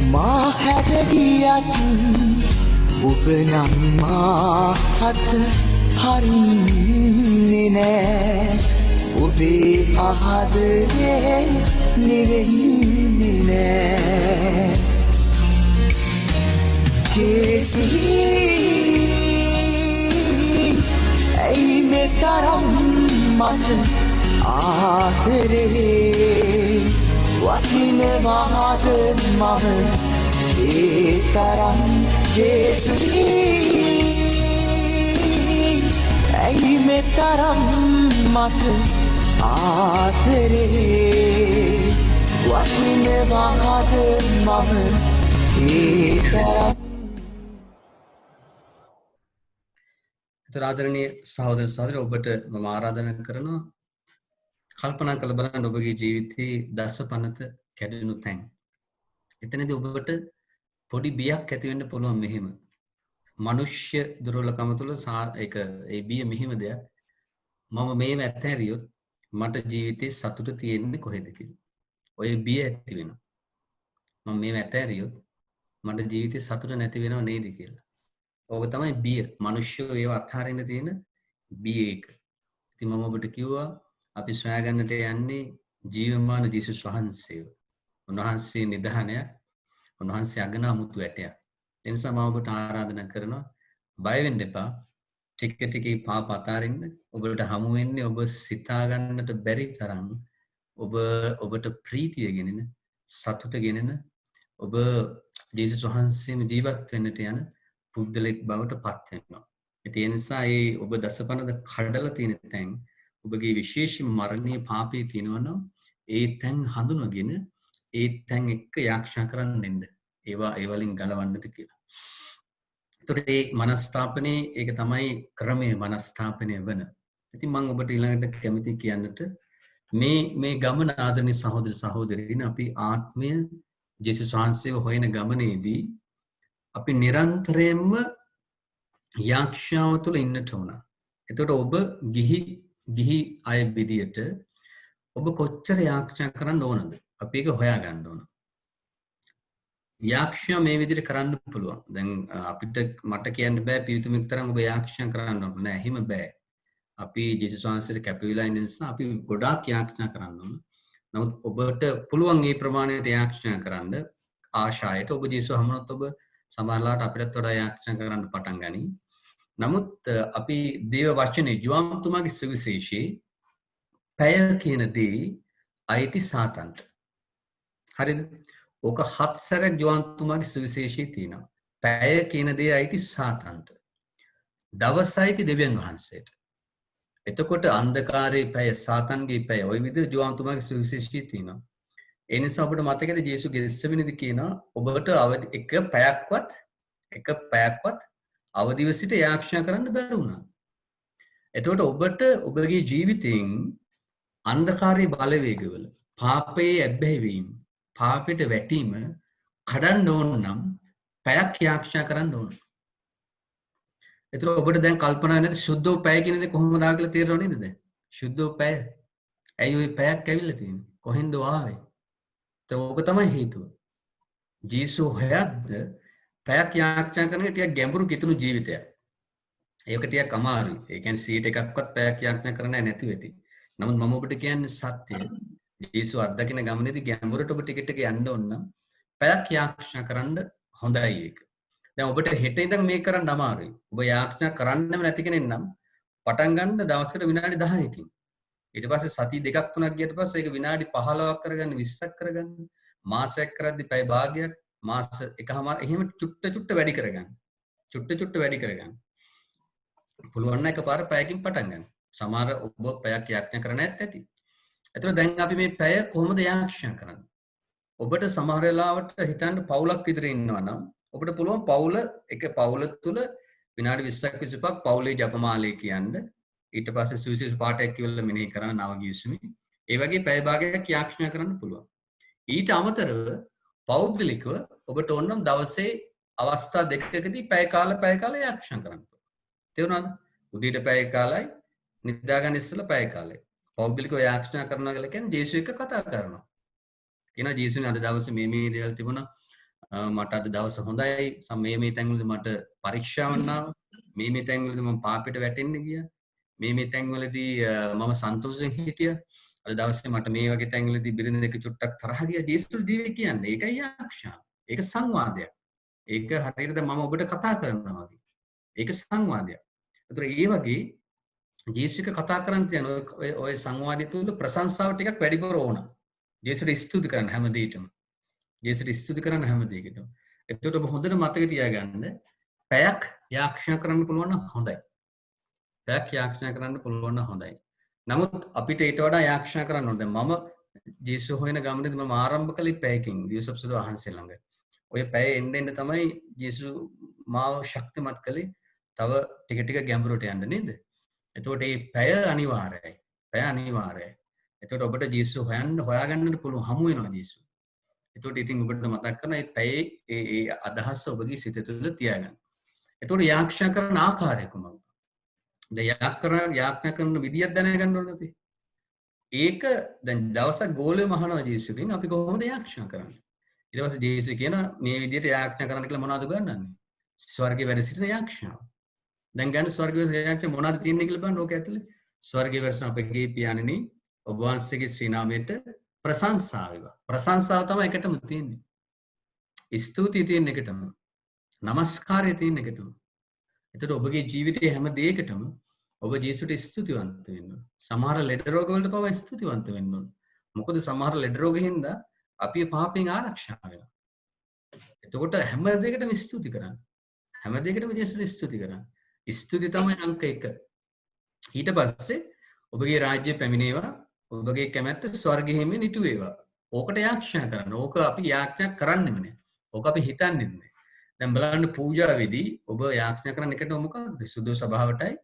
මා හැදගියත් ඔබ නම් මාහත හරින්නේ නෑ ඔබේ ආදරේ නිවෙන්නේ නෑ ජේසුස් ඇයි මේ තරම් මට ආදරේ වටිනවාද මම ඒ තරම් ජේසුස් ඇයි මේ තරම් මට ආදරේ වටිනවාද මම ඒ තරම් ආදරණීය සහෝදර සහෝදරි ඔබට මම ආරාධනා කරනවා කල්පනා කරලා බලන්න ඔබගේ ජීවිතයේ දසපනත කැඩෙනු තැන්. එතනදී ඔබට පොඩි බියක් ඇති වෙන්න පුළුවන් මෙහෙම. මනුෂ්‍ය දුර්වලකම තුළ ඒක ඒ බිය මෙහෙම දෙයක්. මම මේව ඇතහැරියොත් මට ජීවිතේ සතුට තියෙන්නේ කොහෙද කියලා. ඔය බිය ඇති වෙනවා. මම මේව ඇතහැරියොත් මට ජීවිතේ සතුට නැති වෙනව නේද කියලා. ඕක තමයි බිය. මනුෂ්‍යෝ ඒව අත්හරින්න තියෙන බිය එක. ඉතින් මම ඔබට කිව්වා අපි සොයාගන්නට යන්නේ ජීවමාන ජේසුස් වහන්සේව. උන්වහන්සේ නිධානයක්, උන්වහන්සේ අගනා මුතු ඇටයක්. ඒ නිසා මම ඔබට ආරාධනා කරනවා බය වෙන්න එපා. ටික ටික පාප අතාරින්න. ඔබට හමු වෙන්නේ ඔබ සිතා ගන්නට බැරි තරම් ඔබට ප්‍රීතිය ගෙනෙන, සතුට ගෙනෙන, ඔබ ජේසුස් වහන්සේම ජීවත් වෙන්නට යන පුද්ගලෙක් බවට පත් වෙනවා. ඒ නිසා ඒ ඔබ දසපනද කඩලා තියෙන තැන් ඔබගේ විශේෂ මරණීය පාපේ තියෙනවනම් ඒ තැන් හඳුනගෙන ඒ තැන් එක්ක යාක්ෂා කරන්න දෙන්න. ඒවා ඒ වලින් ගලවන්නට කියලා. ඒතකොට මේ මනස්ථාපනේ ඒක තමයි ක්‍රමයේ මනස්ථාපනය වෙන. ඉතින් මම ඔබට ඊළඟට කැමති කියන්නට මේ ගමන ආදරණීය සහෝදර සහෝදරීන් අපි ආත්මය ජේසුස් වහන්සේව හොයන ගමනේදී අපි නිරන්තරයෙන්ම යාක්ෂාව තුළ ඉන්නට ඕන. එතකොට ඔබ ගිහි අය විදියට ඔබ කොච්චර යාක්ෂා කරන්න ඕනද? අපි ඒක හොයාගන්න ඕන. යාක්ෂා මේ විදිහට කරන්න පුළුවන්. දැන් අපිට මට කියන්න බෑ පියුතුමෙක් තරම් ඔබ යාක්ෂා කරන්න ඕන නෑ. එහෙම බෑ. අපි ජේසුස් වහන්සේට කැපවිලා ඉන්න නිසා අපි ගොඩාක් යාක්ෂා කරන්න ඕන. නමුත් ඔබට පුළුවන් මේ ප්‍රමාණයට යාක්ෂා කරන්න ආශායට ඔබ ජේසුස් හමුනොත් ඔබ සමහරලාට අපිටත් වඩා යාක්ෂා කරන්න පටන් ගනී. නමුත් අපි දේව වචනේ ජෝන්තුමාගේ සුවිශේෂී පැය කියන දේ අයිති සාතන්ට. හරිද? ඕක 7 සැරයක් ජෝන්තුමාගේ සුවිශේෂී තියෙනවා. පැය කියන දේ අයිති සාතන්ට. දවසයිති දෙවියන් වහන්සේට. එතකොට අන්ධකාරයේ පැය සාතන්ගේ පැය ওই විදිහට ජෝන්තුමාගේ සුවිශේෂී තියෙනවා. ඒ නිසා ඔබට මතකද ජේසුස් ගෙස්සෙවෙනිදී කියනවා ඔබට අවදි එක පැයක්වත් අවදිව සිට යාක්ෂා කරන්න බැරි වුණා. එතකොට ඔබට ඔබගේ ජීවිතයෙන් අන්ධකාරයේ බලවේගවල පාපයේ ඇබ්බැහිවීම පාපයට වැටීම කඩන්න ඕන නම් පැයක් යාක්ෂා කරන්න ඕන. එතකොට ඔබට දැන් කල්පනා නැති සුද්ධ වූ පැය කියන දේ කොහොමද ආව කියලා තේරෙනව නේද දැන්? සුද්ධ වූ පැය. ඇයි ওই පැයක් ඇවිල්ලා තියෙන්නේ? කොහෙන්ද ආවේ? ඕක තමයි හේතුව. ජේසුස් හොයද්ද පැයක් යාක්ෂා කරන ටිකක් ගැඹුරු කිතුණු ජීවිතයක්. ඒක ටිකක් අමාරුයි. ඒ කියන්නේ 100%ක්වත් පැයක් යාක්ෂා කරන්නේ නැති වෙති. නමුත් මම ඔබට කියන්නේ සත්‍යය. ජේසුස් අත්දකින ගමනේදී ගැඹුරට ඔබ ටික ටික යන්න ඕන නම් පැයක් යාක්ෂා කරන්න හොඳයි ඒක. දැන් ඔබට හෙට ඉඳන් මේක කරන්න අමාරුයි. ඔබ යාක්ෂා කරන්නෙම නැති කෙනෙක් නම් පටන් ගන්න දවසකට විනාඩි 10කින්. ඊට පස්සේ සති දෙකක් තුනක් ගියට පස්සේ ඒක විනාඩි 15ක් කරගන්න 20ක් කරගන්න මාසයක් කරද්දි පැය භාගයක් මාස එකමාර එහෙම චුට්ට වැඩි කරගන්න චුට්ට වැඩි කරගන්න පුළුවන් නම් එකපාර පැයකින් පටන් ගන්න. සමහර ඔබ පැයක් යාක්ෂා කරන්න ඇති. එතකොට දැන් අපි මේ පැය කොහොමද යාක්ෂා කරන්නේ? ඔබට සමහර වෙලාවට හිතන්න පවුලක් විතර ඉන්නවා නම් ඔබට පුළුවන් පවුල තුල විනාඩි 20ක් 25ක් පවුලේ ජපමාලේ කියන්න. ඊට පස්සේ සුවිශේෂ පාඨයක් කියලා මෙනෙහි කරන නවගියසුමි. ඒ වගේ පැය භාගයක් යාක්ෂා කරන්න පුළුවන්. ඊට අමතරව පෞද්ගලිකව ඔබට ඕනනම් දවසේ අවස්ථා දෙකකදී පැය කාල යාක්ෂා කරන්න පුළුවන්. තේරුණාද? උදේට පැය කාලයි නිදා ගන්න ඉස්සෙල්ලා පැය කාලයි. පෞද්ගලිකව යාක්ෂා කරනවා කියලා කියන්නේ ජේසුස් එක්ක කතා කරනවා. කියනවා ජේසුස්නේ අද දවසේ මේ දේවල් තිබුණා. මට අද දවස හොඳයි. මේ තැන්වලදී මට පරීක්ෂාවක් ආවා. මේ තැන්වලදී මම පාපෙට වැටෙන්න ගියා. මේ තැන්වලදී මම සන්තෝෂයෙන් හිටියා. අද දවසේ මට මේ වගේ තැන්වලදී බිරිඳ එක්ක චුට්ටක් තරහ ගියා. ජේසුස් ජීවිතය කියන්නේ ඒකයි යාක්ෂා. ඒක සංවාදයක්. ඒක හරියට මම ඔබට කතා කරනවා වගේ. ඒක සංවාදයක්. ඒතර ඒ වගේ ජේසුස් එක්ක කතා කරන්න තියෙන ඔය සංවාදය තුල ප්‍රශංසාව ටිකක් වැඩිපුර ඕන. ජේසුස්ට ස්තුති කරන්න හැම දෙයකටම. ජේසුස්ට ස්තුති කරන්න හැම දෙයකටම. එතකොට ඔබ හොඳට මතක තියාගන්න පැයක් යාක්ෂා කරන්න පුළුවන් නම් හොඳයි. පැයක් යාක්ෂා කරන්න පුළුවන් නම් හොඳයි. නමුත් අපිට ඊට වඩා යාක්ෂා කරන්න ඕනේ. දැන් මම ජේසුස් හොයන ගමනේදී මම ආරම්භ කළේ පැයකින් දිවසප්සුද වහන්සේ ළඟ. ඔය පැය එන්න තමයි ජේසුස් මාව ශක්තිමත් කළේ තව ටික ටික ගැඹුරට යන්න නේද? එතකොට මේ පැය අනිවාර්යයි. පැය අනිවාර්යයි. එතකොට ඔබට ජේසුස් හොයාගන්නට පුළුවන් හමු වෙනවා ජේසුස්. එතකොට ඉතින් ඔබට මතක් කරන මේ පැයේ ඒ අදහස ඔබගේ සිත තුළ තියාගන්න. එතකොට යාක්ෂා කරන ආකාරය කොහොමද? යාක්ෂා කරන විදියක් දැනගන්න ඕනේ අපි. ඒක දැන් දවසක් ගෝලෙම අහනවා ජේසුස්ගෙන් අපි කොහොමද යාක්ෂා කරන්නේ? ඊට පස්සේ ජේසුස් කියනවා මේ විදියට යාක්ෂා කරන්න කියලා මොනවද ගන්නන්නේ? ස්වර්ගයේ වැඩ සිටින යාක්ෂාව. දැන් ගන්න ස්වර්ගයේ යාක්ෂා මොනවද තියෙන්නේ කියලා බලන්න ඕක ඇතුලේ. ස්වර්ගයේ වැඩ සිටින අපගේ පියාණෙනි ඔබ වහන්සේගේ ශ්‍රී නාමයට ප්‍රශංසාව වේවා. ප්‍රශංසාව තමයි එකටම තියෙන්නේ. ස්තුතිය තියෙන එකටම. නමස්කාරය තියෙන එකටම. එතකොට ඔබගේ ජීවිතයේ හැම දෙයකටම ඔබ ජේසුට ස්තුතිවන්ත වෙන්න ඕන. සමහර ලෙඩ රෝග වලට පවා ස්තුතිවන්ත වෙන්න ඕන. මොකද සමහර ලෙඩ රෝගෙ හින්දා අපි පාපයෙන් ආරක්ෂා වෙනවා. එතකොට හැම දෙයකටම ස්තුති කරන්න. හැම දෙයකටම ජේසුට ස්තුති කරන්න. ස්තුති තමයි අංක 1. ඊට පස්සේ ඔබගේ රාජ්‍ය පැමිණේවා. ඔබගේ කැමැත්ත ස්වර්ගයේ හිමි නිටු වේවා. ඕකට යාක්ෂා කරන්න. ඕක අපි යාක්ෂා කරන්නෙම නෑ. ඕක අපි හිතන්නේ නෑ. දැන් බලන්න පූජාවේදී ඔබ යාක්ෂා කරන එකට මොකක්ද? සුදු සභාවටයි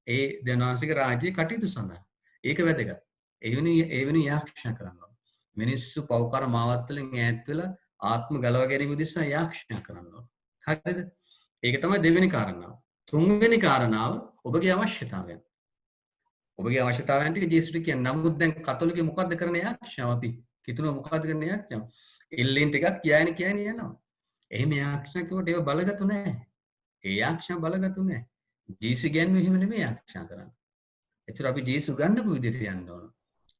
ඒ දෙවියන්වහන්සේගේ රාජ්‍යයේ කටයුතු සඳහා. ඒක වැදගත්. ඒ වෙන යාක්ෂා කරනවා. මිනිස්සු පෞකාර මාවත් වලින් ඈත් වෙලා ආත්ම ගලව ගැනීම උදෙසා යාක්ෂා කරනවා. හරිද? ඒක තමයි දෙවෙනි කාරණාව. තුන්වෙනි කාරණාව ඔබගේ අවශ්‍යතාවයන්. ඔබගේ අවශ්‍යතාවයන් ටික ජේසුස් කියන්නේ. නමුත් දැන් කතෝලිකයෝ මොකද්ද කරන්නේ යාක්ෂාව අපි? කිතුන මොකද්ද කරන්නේ යාක්ෂාව? එල්ලෙන් ටිකක් කියයින යනවා. එහෙම යාක්ෂා කිව්වට ඒව බලගතු නැහැ. ඒ යාක්ෂා බලගතු නැහැ. ජේසුස් කියන්නේ එහෙම නෙමෙයි යාක්ෂා කරන්නේ. ඒතර අපි ජේසුස් ගන්නපු විදිහට යන්න ඕන.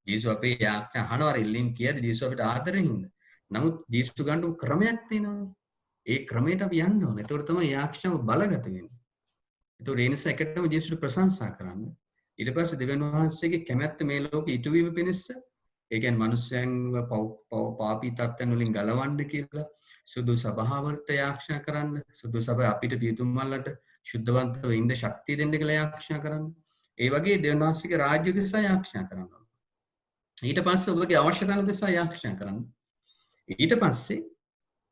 ජේසුස් අපේ යාක්ෂා අහනවා එල්ලෙන් කියද ජේසුස් අපිට ආදරෙන් ඉන්න. නමුත් ජේසුස් ගන්න ක්‍රමයක් තියෙනවා. ඒ ක්‍රමයට අපි යන්න ඕන. ඒතකොට තමයි යාක්ෂාව බලගත වෙන්නේ. ඒතකොට ඒ නිසා එකටම ජේසුස් ප්‍රශංසා කරන්න. ඊට පස්සේ දෙවියන් වහන්සේගේ කැමැත්ත මේ ලෝකෙ ඉටුවීම පිණිස ඒ කියන්නේ මිනිස්යන්ව පාපී තත්ත්වයන් වලින් ගලවන්න කියලා සුදු සභාවට යාක්ෂා කරන්න, සුදු සභාව අපිට පියතුම්මල්ලට ශුද්ධවන්තව ඉන්න ශක්තිය දෙන්න කියලා යාක්ෂා කරන්න. ඒ වගේ දෙවියන් වහන්සේගේ රාජ්‍ය උදෙසා යාක්ෂා කරන්න. ඊට පස්සේ ඔබගේ අවශ්‍යතාවන උදෙසා යාක්ෂා කරන්න. ඊට පස්සේ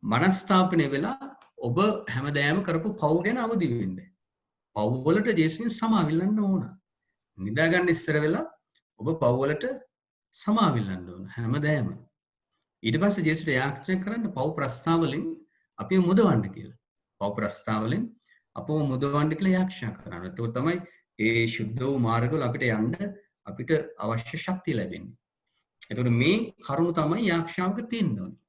මනස්ථාපනය වෙලා ඔබ හැමදාම කරපු පව් ගැන අවදි වෙන්න. පව් වලට ජේසුස්ගෙන් සමාවිල්ලන්න ඕන. නිදාගන්න ඉස්සර වෙලා ඔබ පව් වලට සමාවිල්ලන්න ඕන හැමදාම. ඊට පස්සේ ජේසුස්ට යාඥා කරන්න පව් ප්‍රස්තාව වලින් අපි මුදවන්න කියලා. පව් ප්‍රස්තාව වලින් අපව මුදවන්න කියලා යාඥා කරනවා. ඒක තමයි ඒ සුද්ධ වූ මාර්ගවල අපිට යන්න අපිට අවශ්‍ය ශක්තිය ලැබෙන්නේ. එතකොට මේ කරුණ තමයි යාඥාවක තියෙන්න ඕනේ.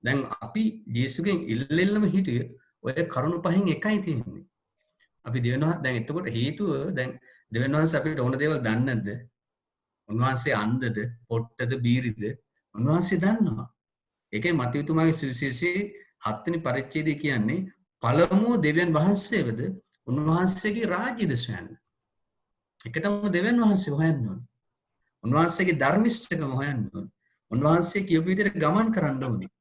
දැන් අපි ජේසුස්ගෙන් ඉල්ලෙල්ලම හිටියේ ඔය කරුණ පහෙන් එකයි තියෙන්නේ. අපි දෙවෙනවා දැන් එතකොට හේතුව දැන් දෙවෙන වහන්සේ අපිට ඕන දේවල් දන්නේ නැද්ද? උන්වහන්සේ අන්ධද, පොට්ටද, බීරිද? උන්වහන්සේ දන්නවා. ඒකයි මතයුතුමාගේ සුවිශේෂයේ 7 වෙනි පරිච්ඡේදය කියන්නේ පළමුව දෙවියන් වහන්සේවද උන්වහන්සේගේ රාජ්‍යද සොයන්න. එකටම දෙවියන් වහන්සේ හොයන්න ඕනේ. උන්වහන්සේගේ ධර්මිෂ්ඨකම හොයන්න ඕනේ. උන්වහන්සේ කියපු විදිහට ගමන් කරන්න ඕනේ.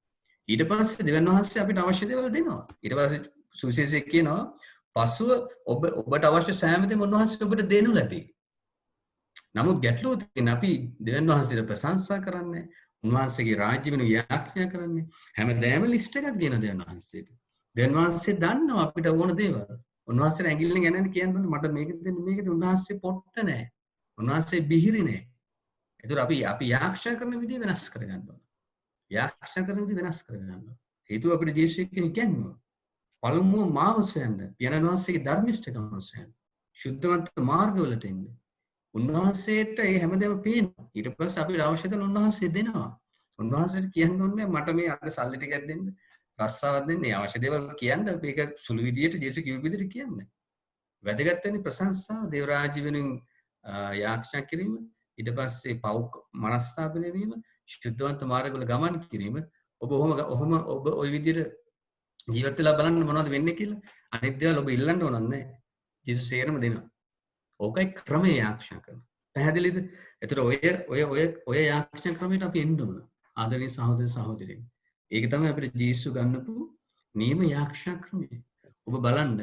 ඊට පස්සේ දෙවියන් වහන්සේ අපිට අවශ්‍ය දේවල් දෙනවා. ඊට පස්සේ සුවිශේෂයේ කියනවා පසුව ඔබට අවශ්‍ය සෑම දෙයක්ම උන්වහන්සේ ඔබට දෙනු ලැබේ. නමුත් ගැටලුව තියෙන අපි දෙවියන් වහන්සේට ප්‍රශංසා කරන්නේ, උන්වහන්සේගේ රාජ්‍ය වෙන යාඥා කරන්නේ. හැමදාම ලිස්ට් එකක් දෙන දෙවියන් වහන්සේට. දෙවියන් වහන්සේ දන්නවා අපිට ඕන දේවල්. උන්වහන්සේට ඇඟිල්ලෙන් එනන්නේ කියන්නේ මට මේක දෙන්න මේකද උන්වහන්සේ පොට්ට නැහැ. උන්වහන්සේ බිහිරි නැහැ. ඒතර අපි යාඥා කරන විදිහ වෙනස් කරගන්න ඕන. යාඥා කරන විදිහ වෙනස් කරගන්න ඕන. හේතුව අපිට ජේසුස් කියන්නේ පළමුව මාව සොයන්න, පියාණන් වහන්සේගේ ධර්මිෂ්ඨකම සොයන්න, ශුද්ධවන්ත මාර්ගවලට එන්න. උන්වහන්සේට ඒ හැමදේම පේනවා. ඊට පස්සේ අපිට අවශ්‍ය දේ උන්වහන්සේ දෙනවා. උන්වහන්සේට කියන්න ඕනේ මට මේ අර සල්ලි ටිකක් දෙන්න, රස්සාවක් දෙන්න, අවශ්‍ය දේවල් කියන්න. මේක සුළු විදියට ජේසුස් කිව්ව විදියට කියන්නේ. වැදගත් වෙන්නේ ප්‍රශංසාව, දේව රාජ්‍ය වෙනුවෙන් යාඥා කිරීම, ඊට පස්සේ පව් මනස්ථාපනය වීම, ශුද්ධවන්ත මාර්ගවල ගමන් කිරීම. ඔබ ඔබ ওই විදියට ජීවත් වෙලා බලන්න මොනවද වෙන්නේ කියලා. අනිත් දේවල් ඔබ ඉල්ලන්න ඕන නැහැ. ජේසුස් සේරම දෙනවා. ඕකයි ක්‍රමයේ යාඥා කරන. පැහැදිලිද? ඒතර ඔය යාඥා ක්‍රමයට අපි එන්න ඕන. ආදරණීය සහෝදර සහෝදරියනි. ඒක තමයි අපිට ජේසුස් ගන්නපු නියම යාඥා ක්‍රමය. ඔබ බලන්න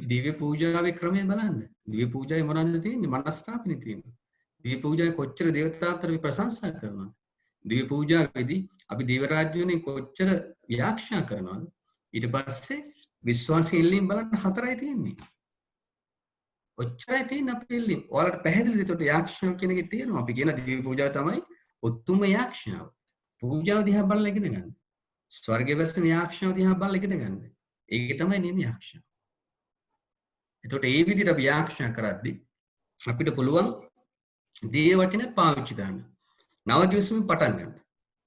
දිව්‍ය පූජාවේ ක්‍රමය බලන්න. දිව්‍ය පූජාවේ මොනවද තියෙන්නේ? මනස්ථාපනේ තියෙනවා. දිව්‍ය පූජාවේ කොච්චර දේවතාවුන්ට අපි ප්‍රශංසා කරනවද? දිව්‍ය පූජාවේදී අපි දේව රාජ්‍යවනේ කොච්චර යාඥා කරනවද? ඊට පස්සේ විශ්වාසයෙන් ඉල්ලීම් බලන්න 4යි තියෙන්නේ. ඔච්චරයි තියෙන අපේ ඉල්ලීම්. ඔයාලට පැහැදිලිද? ඒකට යාඥාව කියන එකේ තියෙනවා. අපි කියන දිව්‍ය පූජාව තමයි උතුම් යාඥාව. පූජාව දිහා බලලා ඉගෙන ගන්න. ස්වර්ගයේ වැස්සෙන යාඥාව දිහා බලලා ඉගෙන ගන්න. ඒක තමයි නියම යාඥාව. ඒකට ඒ විදිහට අපි යාඥා කරද්දී අපිට පුළුවන් දේව වචනත් පාවිච්චි කරන්න. නව කිවිසුමින් පටන් ගන්න.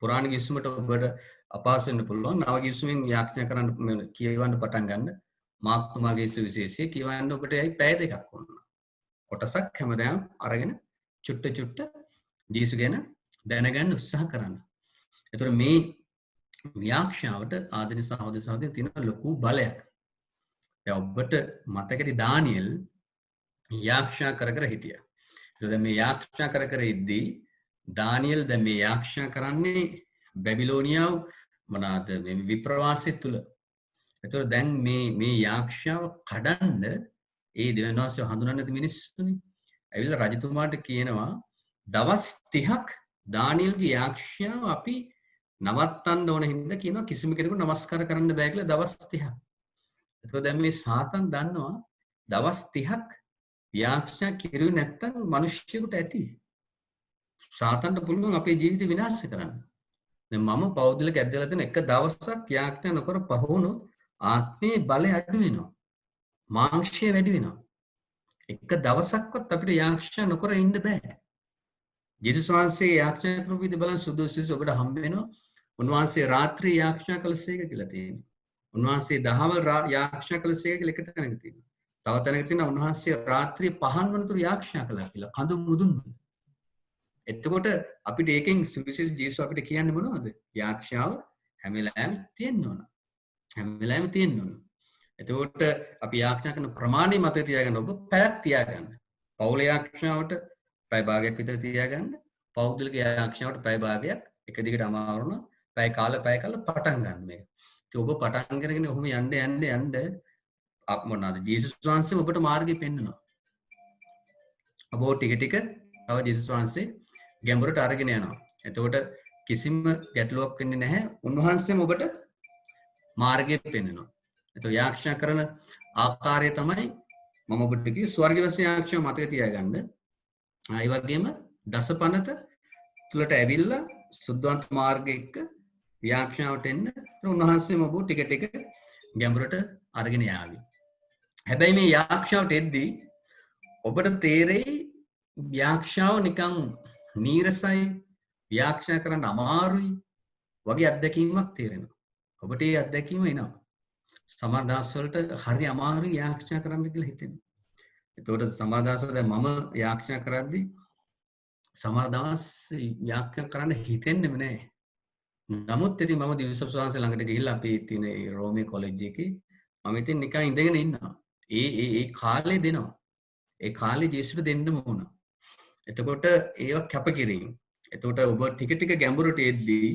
පුරාණ කිවිසුමට ඔබට අපහසු වෙන්න පුළුවන්. නව කිවිසුමින් යාඥා කරන්න කියවන්න පටන් ගන්න. මාක්තුමාගේ සුවිශේෂය කියවන්න ඔබට ඇයි පැය දෙකක් වුණා. කොටසක් හැමදාම අරගෙන චුට්ට ජේසුස් ගැන දැනගන්න උත්සාහ කරන්න. ඒතර මේ ව්‍යාක්ෂාවට ආදරණීය සහෝදර සහෝදරියන් තියෙන ලොකු බලයක්. දැන් ඔබට මතකද දානියෙල් යාක්ෂා කර හිටියා. දැන් මේ යාක්ෂා කර ඉද්දී දානියෙල් දැන් මේ යාක්ෂා කරන්නේ බැබිලෝනියාව මොනවාද මේ විප්‍රවාසය තුල. ඒතකොට දැන් මේ යාක්ෂාව කඩන්න ඒ දෙවියන් වහන්සේ හඳුනන්නේ නැති මිනිස්සුනේ. ඇවිල්ලා රජතුමාට කියනවා දවස් 30ක් දානියෙල්ගේ යාක්ෂාව අපි නවත්තන්න ඕන හින්දා කියනවා කිසිම කෙනෙකුට නමස්කාර කරන්න බෑ කියලා දවස් 30ක්. ඒතකොට දැන් මේ සාතන් දන්නවා දවස් 30ක් යාක්ෂා කිරුවේ නැත්තම් මිනිස්සුෙකුට ඇති. සාතන්ට පුළුවන් අපේ ජීවිත විනාශ කරන්න. දැන් මම පෞද්ගලික ඇද්දලා තියෙන එක දවසක් යාක්ෂා නොකර පහ වුණොත් ආත්මේ බලය අඩු වෙනවා. මාංශය වැඩි වෙනවා. එක දවසක්වත් අපිට යාඥා නොකර ඉන්න බෑ. ජේසුස් වහන්සේ යාඥා කරපු විදිහ බලන් සුදුසුස ඔබට හම්බ වෙනවා. උන්වහන්සේ රාත්‍රී යාඥා කළසේක කියලා තියෙනවා. උන්වහන්සේ දහවල් යාඥා කළසේක කියලා එක තැනක තියෙනවා. තව තැනක තියෙනවා උන්වහන්සේ රාත්‍රී 5 වනතුරු යාඥා කළා කියලා. කඳු මුදුන්. එතකොට අපිට ඒකෙන් සුවිශේෂ ජේසුස් අපිට කියන්නේ මොනවද? යාඥාව හැම වෙලාවෙම තියෙන්න ඕන. හැම වෙලාවෙම තියෙන්න ඕන. එතකොට අපි යාඥා කරන ප්‍රමාණය මත තියාගන්න ඔබ පැයක් තියාගන්න. පෞල යාඥාවට පැය භාගයක් විතර තියාගන්න. පෞද්ගලික යාඥාවට පැය භාගයක් එක දිගට අමාරුන පැය කාල පටන් ගන්න මේක. ඉතින් ඔබ පටන් කරගෙන ඔහොම යන්න අප මොනවාද ජේසුස් වහන්සේ ඔබට මාර්ගය පෙන්වනවා. ඔබ ටික ටික තව ජේසුස් වහන්සේ ගැඹුරට අරගෙන යනවා. එතකොට කිසිම ගැටලුවක් වෙන්නේ නැහැ. උන්වහන්සේම ඔබට මාර්ගය පෙන්වනවා. එතකොට යාඥා කරන ආකාරය තමයි මම ඔබට කිව්වේ ස්වර්ගීය වශයෙන් යාඥා මතක තියාගන්න. ඒ වගේම දසපනත තුලට ඇවිල්ලා සුද්ධවන්ත මාර්ගයක යාඥාවට එන්න උන්වහන්සේම ඔබ ටික ටික ගැඹුරට අරගෙන යාවි. හැබැයි මේ යාඥාවට එද්දී ඔබට තේරෙයි යාඥාව නිකන් නීරසයි යාඥා කරන්න අමාරුයි වගේ අත්දැකීමක් තේරෙනවා. ඔබට ඒ අත්දැකීම එනවා. සමහර දවස්වලට හරි අමාරුයි යාඥා කරන්න කියලා හිතෙනවා. එතකොට සමහර දවස්වල දැන් මම යාඥා කරද්දී සමහර දවස් යාඥා කරන්න හිතෙන්නෙම නෑ. නමුත් ඉතින් මම දිවිසප් සෝහන්සේ ළඟට ගිහිල්ලා අපි තියෙන ඒ රෝමේ කොලෙජ් එකේ මම ඉතින් නිකන් ඉඳගෙන ඉන්නවා. ඒ කාලේ දෙනවා. ඒ කාලේ ජේසුට දෙන්නම ඕන. එතකොට ඒව කැපකිරීම. එතකොට ඔබ ටික ටික ගැඹුරට එද්දී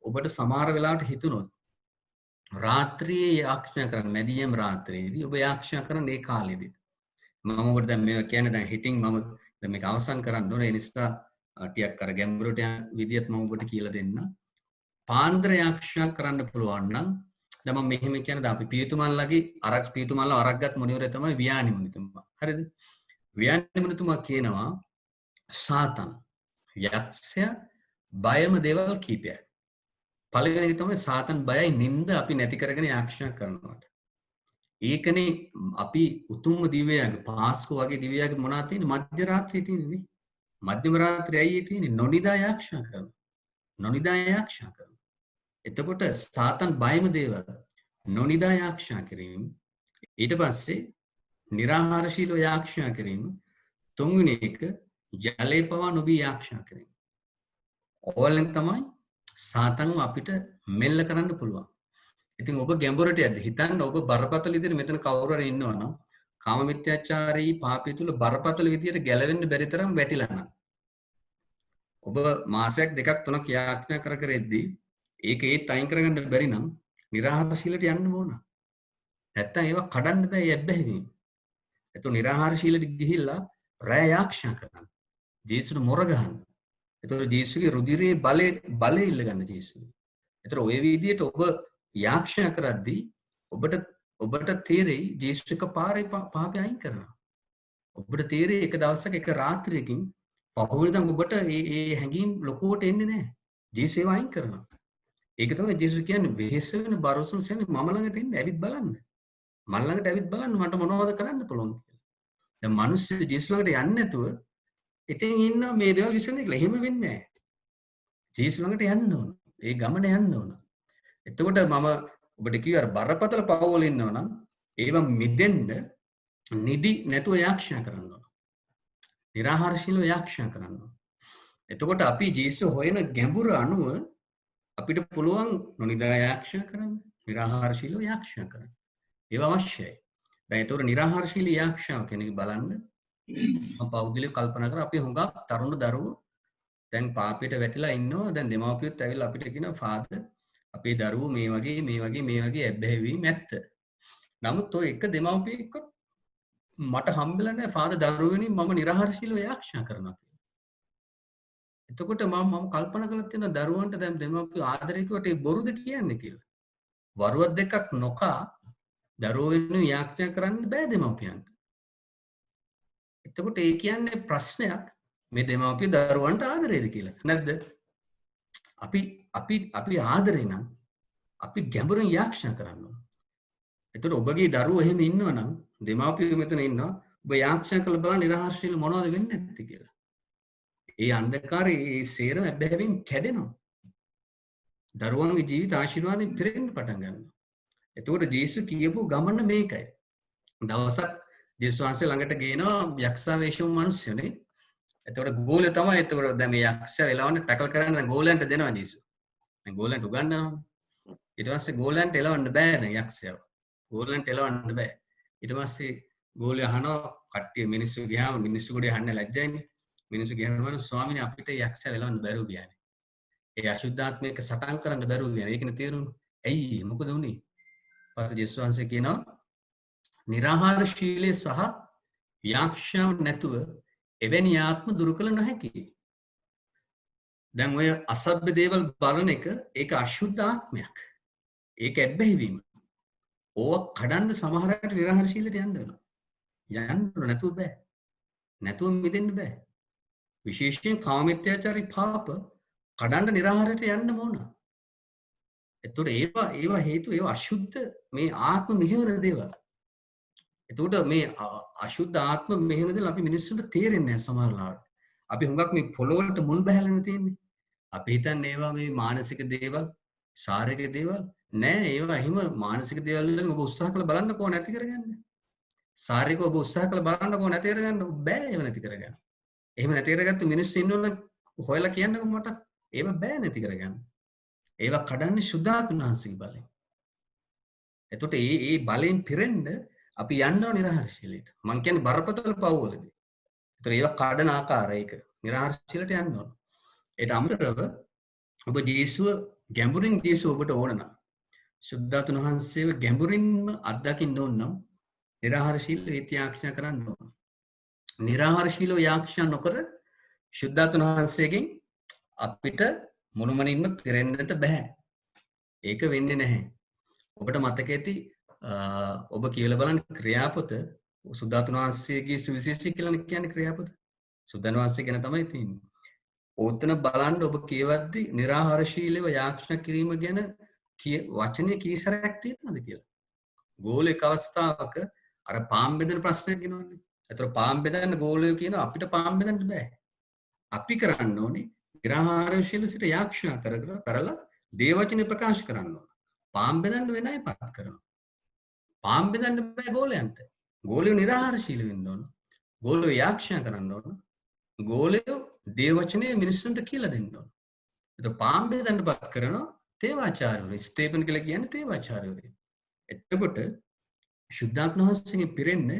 ඔබට සමහර වෙලාවට හිතුනොත් රාත්‍රියේ යාඥා කරන මැදියම් රාත්‍රියේදී ඔබ යාඥා කරන ඒ කාලෙදී මම ඔබට දැන් මේවා කියන්නේ දැන් හිටින් මම දැන් මේක අවසන් කරන්න ඕනේ. ඒ නිසා ටිකක් අර ගැඹුරට යන විදියත් මම ඔබට කියලා දෙන්න. පාන්දර යාඥා කරන්න පුළුවන් නම් දැන් මම මෙහෙම කියන්නේ අපි පියතුමන්ලගේ පියතුමන්ලා අරක්ගත් මුනිවරයා තමයි වියානි මුනිතුමා. හරිද? වියානි මුනිතුමා කියනවා සාතන් යක්ෂයා බයම දේවල් කීපයක්. පළවෙනි එක තමයි සාතන් බයයි නිନ୍ଦ අපි නැති කරගෙන යාඥා කරනවාට. ඒකනේ අපි උතුම්ම දිව්‍යයන්ගේ පාස්කු වගේ දිව්‍යයන්ගේ මොනවද තියෙන්නේ මධ්‍ය රාත්‍රියේ තියෙන්නේ. මධ්‍යම රාත්‍රියේ ඇයි තියෙන්නේ නොනිදා යාඥා කරනවා. නොනිදා යාඥා කරනවා. එතකොට සාතන් බයම දේවල් නොනිදා යාඥා කිරීම ඊට පස්සේ निराहारශීලව යාඥා කිරීම තුන්වෙනි එක ජලේ පවා නොබී යාඥා කිරීම. ඕලෙන් තමයි සාතන්ව අපිට මෙල්ල කරන්න පුළුවන්. ඉතින් ඔබ ගැඹුරට යද්දි හිතන්න ඔබ බරපතල විදිහට මෙතන කවුරු හරි ඉන්නවා නම් කාම මිත්‍යාචාරී පාපය තුල බරපතල විදිහට ගැලවෙන්න බැරි තරම් වැටිලා නම් ඔබ මාසයක් දෙකක් තුනක් යාඥා කර එද්දී ඒක ඒත් අයින් කරගන්න බැරි නම් निराहारශීලයට යන්න ඕන. නැත්තම් ඒවා කඩන්න බෑ යැබ්බැහි වීම. එතකොට निराहारශීලයට ගිහිල්ලා රැය යාඥා කරන්න. ජේසුට මොර ගහන්න. එතකොට ජේසුගේ රුධිරයේ බලය ඉල්ල ගන්න ජේසුගේ. එතකොට ඔය විදිහට ඔබ යාඥා කරද්දී ඔබට තේරෙයි ජේසු එක පාරේ පාපය අයින් කරනවා. ඔබට තේරෙයි එක දවසක එක රාත්‍රියකින් පහුවෙනිදා ඔබට ඒ හැඟීම් ලොකුවට එන්නේ නැහැ. ජේසු ඒව අයින් කරනවා. ඒක තමයි ජේසුස් කියන්නේ වෙහෙස වෙන බරොසුන් සෙන්නේ මම ළඟට එන්න ඇවිත් බලන්න. මම ළඟට ඇවිත් බලන්න මට මොනවද කරන්න පුළුවන් කියලා. දැන් මිනිස්සු ජේසුස් ළඟට යන්නේ නැතුව ඉතින් ඉන්න මේ දේවල් විසඳන්න කියලා. එහෙම වෙන්නේ නැහැ. ජේසුස් ළඟට යන්න ඕන. ඒ ගමන යන්න ඕන. එතකොට මම ඔබට කිව්වා අර බරපතල පවවල ඉන්නවා නම් ඒව මිදෙන්න නිදි නැතුව යාඥා කරන්න ඕන. निराहारශීලව යාඥා කරන්න ඕන. එතකොට අපි ජේසුස් හොයන ගැඹුර අනුව අපිට පුළුවන් නොනිදා යාඥා කරන්න, निराहारශීලව යාඥා කරන්න. ඒව අවශ්‍යයි. දැන් ඒතකොට निराहारශීලී යාඥාව කෙනෙක් බලන්න මම පෞද්ගලිකව කල්පනා කරා අපි හුඟක් තරුණ දරුවෝ දැන් පාපයට වැටිලා ඉන්නවා. දැන් දෙමාපියොත් ඇවිල්ලා අපිට කියනවා ෆාදර් අපේ දරුවෝ මේ වගේ ඇබ්බැහිවීම් ඇත්ත. නමුත් ඔය එක දෙමාපියෙක්ව මට හම්බෙලා නැහැ ෆාදර් දරුවෙනි මම निराहारශීලව යාඥා කරනවා කියලා. එතකොට මම කල්පනා කරලා තියෙනවා දරුවන්ට දැන් දෙමාපියෝ ආදරේ කිව්වට ඒ බොරුද කියන්නේ කියලා. වරුවක් දෙකක් නොකා දරුවෝ වෙනුවෙන් යාඥා කරන්න බෑ දෙමාපියන්ට. එතකොට ඒ කියන්නේ ප්‍රශ්නයක් මේ දෙමාපිය දරුවන්ට ආදරේද කියලා. නැද්ද? අපි ආදරේ නම් අපි ගැඹුරින් යාඥා කරන්න ඕන. එතකොට ඔබගේ දරුවෝ එහෙම ඉන්නවා නම් දෙමාපියෝ මෙතන ඉන්නවා. ඔබ යාක්ෂා කළ බලන්න නිරාහාරශීලී මොනවද වෙන්නේ නැත්තේ කියලා. ඒ අන්ධකාරයේ ඒ සේරම බැහැවින් කැඩෙනවා. දරුවන්ගේ ජීවිත ආශිර්වාදයෙන් පිරෙන්න පටන් ගන්නවා. එතකොට ජේසුස් කියපු ගමන මේකයි. දවසක් ජේසුස් වහන්සේ ළඟට ගේනවා යක්ෂයා වේශම මිනිස්සුනේ. එතකොට ගෝලය තමයි එතකොට දැන් මේ යක්ෂයා එලවන්න ටැකල් කරන්න දැන් ගෝලයන්ට දෙනවා ජේසුස්. දැන් ගෝලයන්ට උගන්වනවා. ඊට පස්සේ ගෝලයන්ට එලවන්න බෑ දැන් යක්ෂයාව. ගෝලයන්ට එලවන්න බෑ. ඊට පස්සේ ගෝලයා අහනවා කට්ටිය මිනිස්සු ගියාම මිනිස්සු ගොඩේ අහන්න ලැජ්ජයිනේ. මිනිස්සු ගියාම ස්වාමීනි අපිට යක්ෂයා එලවන්න බැරුව ගියානේ. ඒ අශුද්ධාත්මයක සටන් කරන්න බැරුව ගියානේ. ඒකනේ තේරුණේ. ඇයි මොකද වුනේ? පස්සේ ජේසුස් වහන්සේ කියනවා නිරාහාරශීලී සහ ව්‍යාක්ෂාව නැතුව එවැනි ආත්ම දුරු කළ නොහැකි. දැන් ඔය අසභ්‍ය දේවල් බලන එක ඒක අශුද්ධ ආත්මයක්. ඒක ඇබ්බැහිවීම. ඕක කඩන්න සමහරකට නිරාහාරශීලීට යන්න වෙනවා. යන්න නැතුව බෑ. නැතුව මිදෙන්න බෑ. විශේෂයෙන් කාමමිත්‍යාචාරී පාප කඩන්න නිරාහාරයට යන්න ඕන. එතකොට ඒවා හේතු ඒවා අශුද්ධ මේ ආත්ම මෙහෙවන දේවල්. එතකොට මේ අශුද්ධ ආත්ම මෙහෙවන දේවල් අපි මිනිස්සුන්ට තේරෙන්නේ නැහැ සමහර ලාවට. අපි හුඟක් මේ පොළොවට මුල් බහැලානේ තියෙන්නේ. අපි හිතන්නේ ඒවා මේ මානසික දේවල්, ශාරීරික දේවල් නෑ. ඒවා එහෙම මානසික දේවල් වලින් ඔබ උත්සාහ කරලා බලන්නකෝ නැති කරගන්න. ශාරීරිකව ඔබ උත්සාහ කරලා බලන්නකෝ නැති කරගන්න බෑ ඒව නැති කරගන්න. එහෙම නැති කරගත්තු මිනිස්සු ඉන්නවනම් හොයලා කියන්නකෝ මට. ඒව බෑ නැති කරගන්න. ඒවා කඩන්නේ සුද්ධාත්ම වහන්සේගේ බලයෙන්. එතකොට ඒ බලයෙන් පිරෙන්න අපි යන්නවා නිරාහාරශීලීට. මං කියන්නේ බරපතල පව්වලදී. ඒතර ඒවා කඩන ආකාරය ඒක නිරාහාරශීලීට යන්න ඕන. ඒට අමතරව ඔබ ජේසුව ගැඹුරින් ජේසුව ඔබට ඕන නම් සුද්ධාත්ම වහන්සේව ගැඹුරින්ම අත්දකින්න ඕන නම් නිරාහාරශීලී යාක්ෂා කරන්න ඕන. නිරාහාරශීලව යාක්ෂා නොකර සුද්ධාත්ම වහන්සේගෙන් අපිට මුළුමනින්ම පිරෙන්නට බෑ. ඒක වෙන්නේ නැහැ. ඔබට මතක ඇති ඔබ කියලා බලන්න ක්‍රියාපොත සුද්ධාත්ම වහන්සේගේ සුවිශේෂී කියලා කියන්නේ ක්‍රියාපොත. සුද්ධාත්ම වහන්සේ ගැන තමයි තියෙන්නේ. ඕතන බලන්න ඔබ කියවද්දි නිරාහාරශීලව යාක්ෂා කිරීම ගැන වචනේ කීසරයක් තියෙනවද කියලා. ගෝලයක අවස්ථාවක අර පාම් බෙදෙන ප්‍රශ්නයක් ගෙනවන්නේ. ඒතර පාම් බෙදන්න ගෝලයෝ කියන අපිට පාම් බෙදන්න බෑ. අපි කරන්න ඕනේ නිරාහාරශීලව සිට යාක්ෂා කරලා දේවචනේ ප්‍රකාශ කරන්න ඕන. පාම් බෙදන්න වෙන අය පත් කරනවා. පාම් බෙදන්න බෑ ගෝලයන්ට. ගෝලයෝ නිරාහාරශීලී වෙන්න ඕන. ගෝලයෝ යාක්ෂා කරන්න ඕන. ගෝලයෝ දේවචනේ මිනිස්සුන්ට කියලා දෙන්න ඕන. ඒතර පාම් බෙදන්න පත් කරනවා තේවාචාර්යවරු. ස්තේපන් කියලා කියන්නේ තේවාචාර්යවරු. එතකොට සුද්ධාත්ම වහන්සේගෙන් පිරෙන්න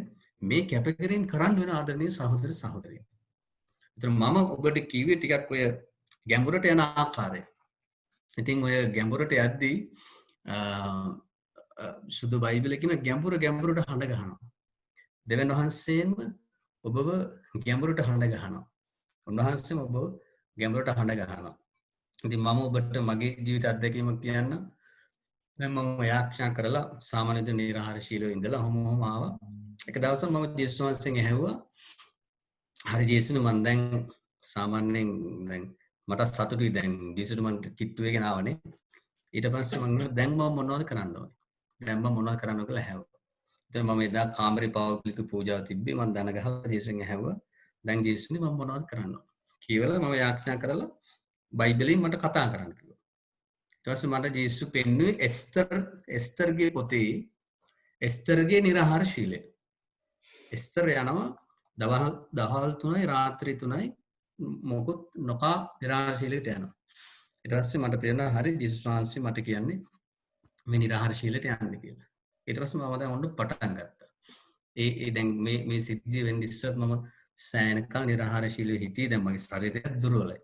මේ කැපකිරීම කරන්න වෙන ආදරණීය සහෝදර සහෝදරියන්. ඒතර මම ඔබට කිව්වේ ටිකක් ඔය ගැඹුරට යන ආකාරය. ඉතින් ඔය ගැඹුරට යද්දී සුදු බයිබලයේ කියන ගැඹුරට හඬ ගහනවා. දෙවියන් වහන්සේම ඔබව ගැඹුරට හඬ ගහනවා. උන්වහන්සේම ඔබ ගැඹුරට හඬ ගහනවා. ඉතින් මම ඔබට මගේ ජීවිත අත්දැකීමක් කියන්න. දැන් මම යාක්ෂා කරලා සාමාන්‍යද නිරාහාරශීලව ඉඳලා ඔහොම ආවා. එක දවසක් මම ජේසුස් වහන්සේගෙන් ඇහුවා හරි ජේසුස් මම දැන් සාමාන්‍යයෙන් දැන් මට සතුටුයි දැන් ජේසුස් මම කිට්ටු වෙගෙන ආවනේ. ඊට පස්සේ මම දැන් මම මොනවද කරන්න ඕනේ? දැන් මම මොනවද කරන්න ඕන කියලා ඇහුවා. ඉතින් මම එදා කාමරේ පෞද්ගලික පූජාව තිබ්බේ මම දන ගහලා ජේසුස්ගෙන් ඇහුවා. දැන් ජේසුස් මම මොනවද කරන්න ඕන? කියලා මම යාඥා කරලා බයිබලයෙන් මට කතා කරන්න කිව්වා. ඊට පස්සේ මට ජේසුස් පෙන්නුවේ එස්තරගේ පොතේ එස්තරගේ නිරාහාරශීලය. එස්තර යනවා දවල් 3යි රාත්‍රී 3යි මොකොත් නොකා නිරාහාරශීලයට යනවා. ඊට පස්සේ මට තේරුණා හරි ජේසුස් වහන්සේ මට කියන්නේ මේ නිරාහාරශීලයට යන්න කියලා. ඊට පස්සේ මම දැන් ඔන්න පටන් ගත්තා. ඒ දැන් මේ සිද්ධිය වෙන්නේ ඉස්සත් මම සෑනකල් නිරාහාරශීලීව හිටියේ. දැන් මගේ ශරීරය දුර්වලයි.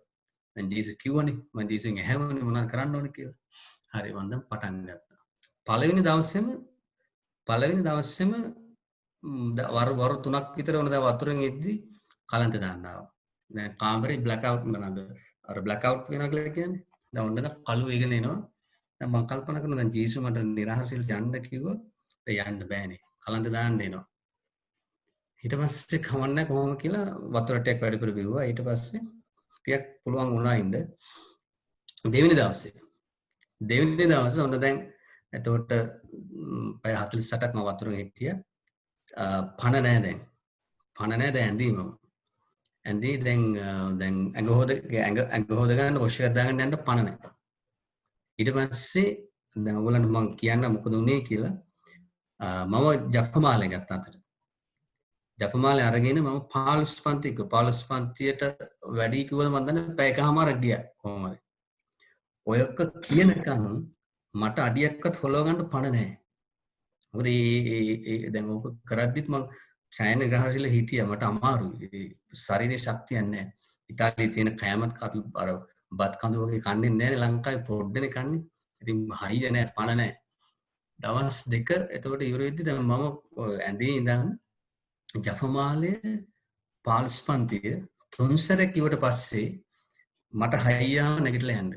දැන් ජේසුස් කිව්වනේ මම ජේසුස්ගෙන් ඇහුවනේ මොනවද කරන්න ඕනේ කියලා. හරි මම දැන් පටන් ගත්තා. පළවෙනි දවසේම වර 3ක් විතර වුණා දැන් වතුරෙන් එද්දි කලන්ත දාන්න ආවා. දැන් කාමරේ බ්ලැක් අවුට් මොනවාද? අර බ්ලැක් අවුට් වෙනවා කියලා කියන්නේ. දැන් ඔන්න දැන් කළු වෙගෙන එනවා. දැන් මම කල්පනා කරනවා දැන් ජේසුස් මට නිරාහාරශීලීව යන්න කිව්වා. දැන් යන්න බෑනේ. කලන්ත දාන්න එනවා. ඊට පස්සේ කවන්න කොහොම කියලා වතුර ටිකක් වැඩිපුර බිව්වා. ඊට පස්සේ ටිකක් පුළුවන් වුණා ඉන්න. දෙවෙනි දවසේ ඔන්න දැන් එතකොට පැය 48ක් මම වතුරේ හිටියා. පණ නෑ දැන්. පණ නෑ දැන් ඇඳීමම. ඇඳී දැන් ඇඟ හොද ගන්න වොෂ් එකක් දාගන්න යන්න පණ නෑ. ඊට පස්සේ දැන් ඔයගොල්ලන්ට මම කියන්න මොකද උනේ කියලා මම ජපමාලේ ගත්ත අතට. ජපමාලේ අරගෙන මම 15 පන්තික 15 පන්තියට වැඩි කිව්වද මම දන්නේ පැයකමාරක් ගියා කොහොම හරි. ඔයක කියනකම් මට අඩියක්වත් හොලව ගන්න පණ නැහැ. මොකද ඒ දැන් ඕක කරද්දිත් මම ඡායන ග්‍රහශීල හිටියා මට අමාරුයි. ඒ ශරීරේ ශක්තියක් නැහැ. ඉතාලියේ තියෙන කෑමත් අපි අර බත් කඳු වගේ කන්නේ නැහැ ලංකාවේ පොඩ්ඩනේ කන්නේ. ඉතින් හයිය නැහැ පණ නැහැ. දවස් දෙක එතකොට ඉවර වෙද්දි දැන් මම ඇඳේ ඉඳන් ජපමාලේ 15 පන්තිය තුන්සරක් ඉවට පස්සේ මට හයියාව නැගිටලා යන්න.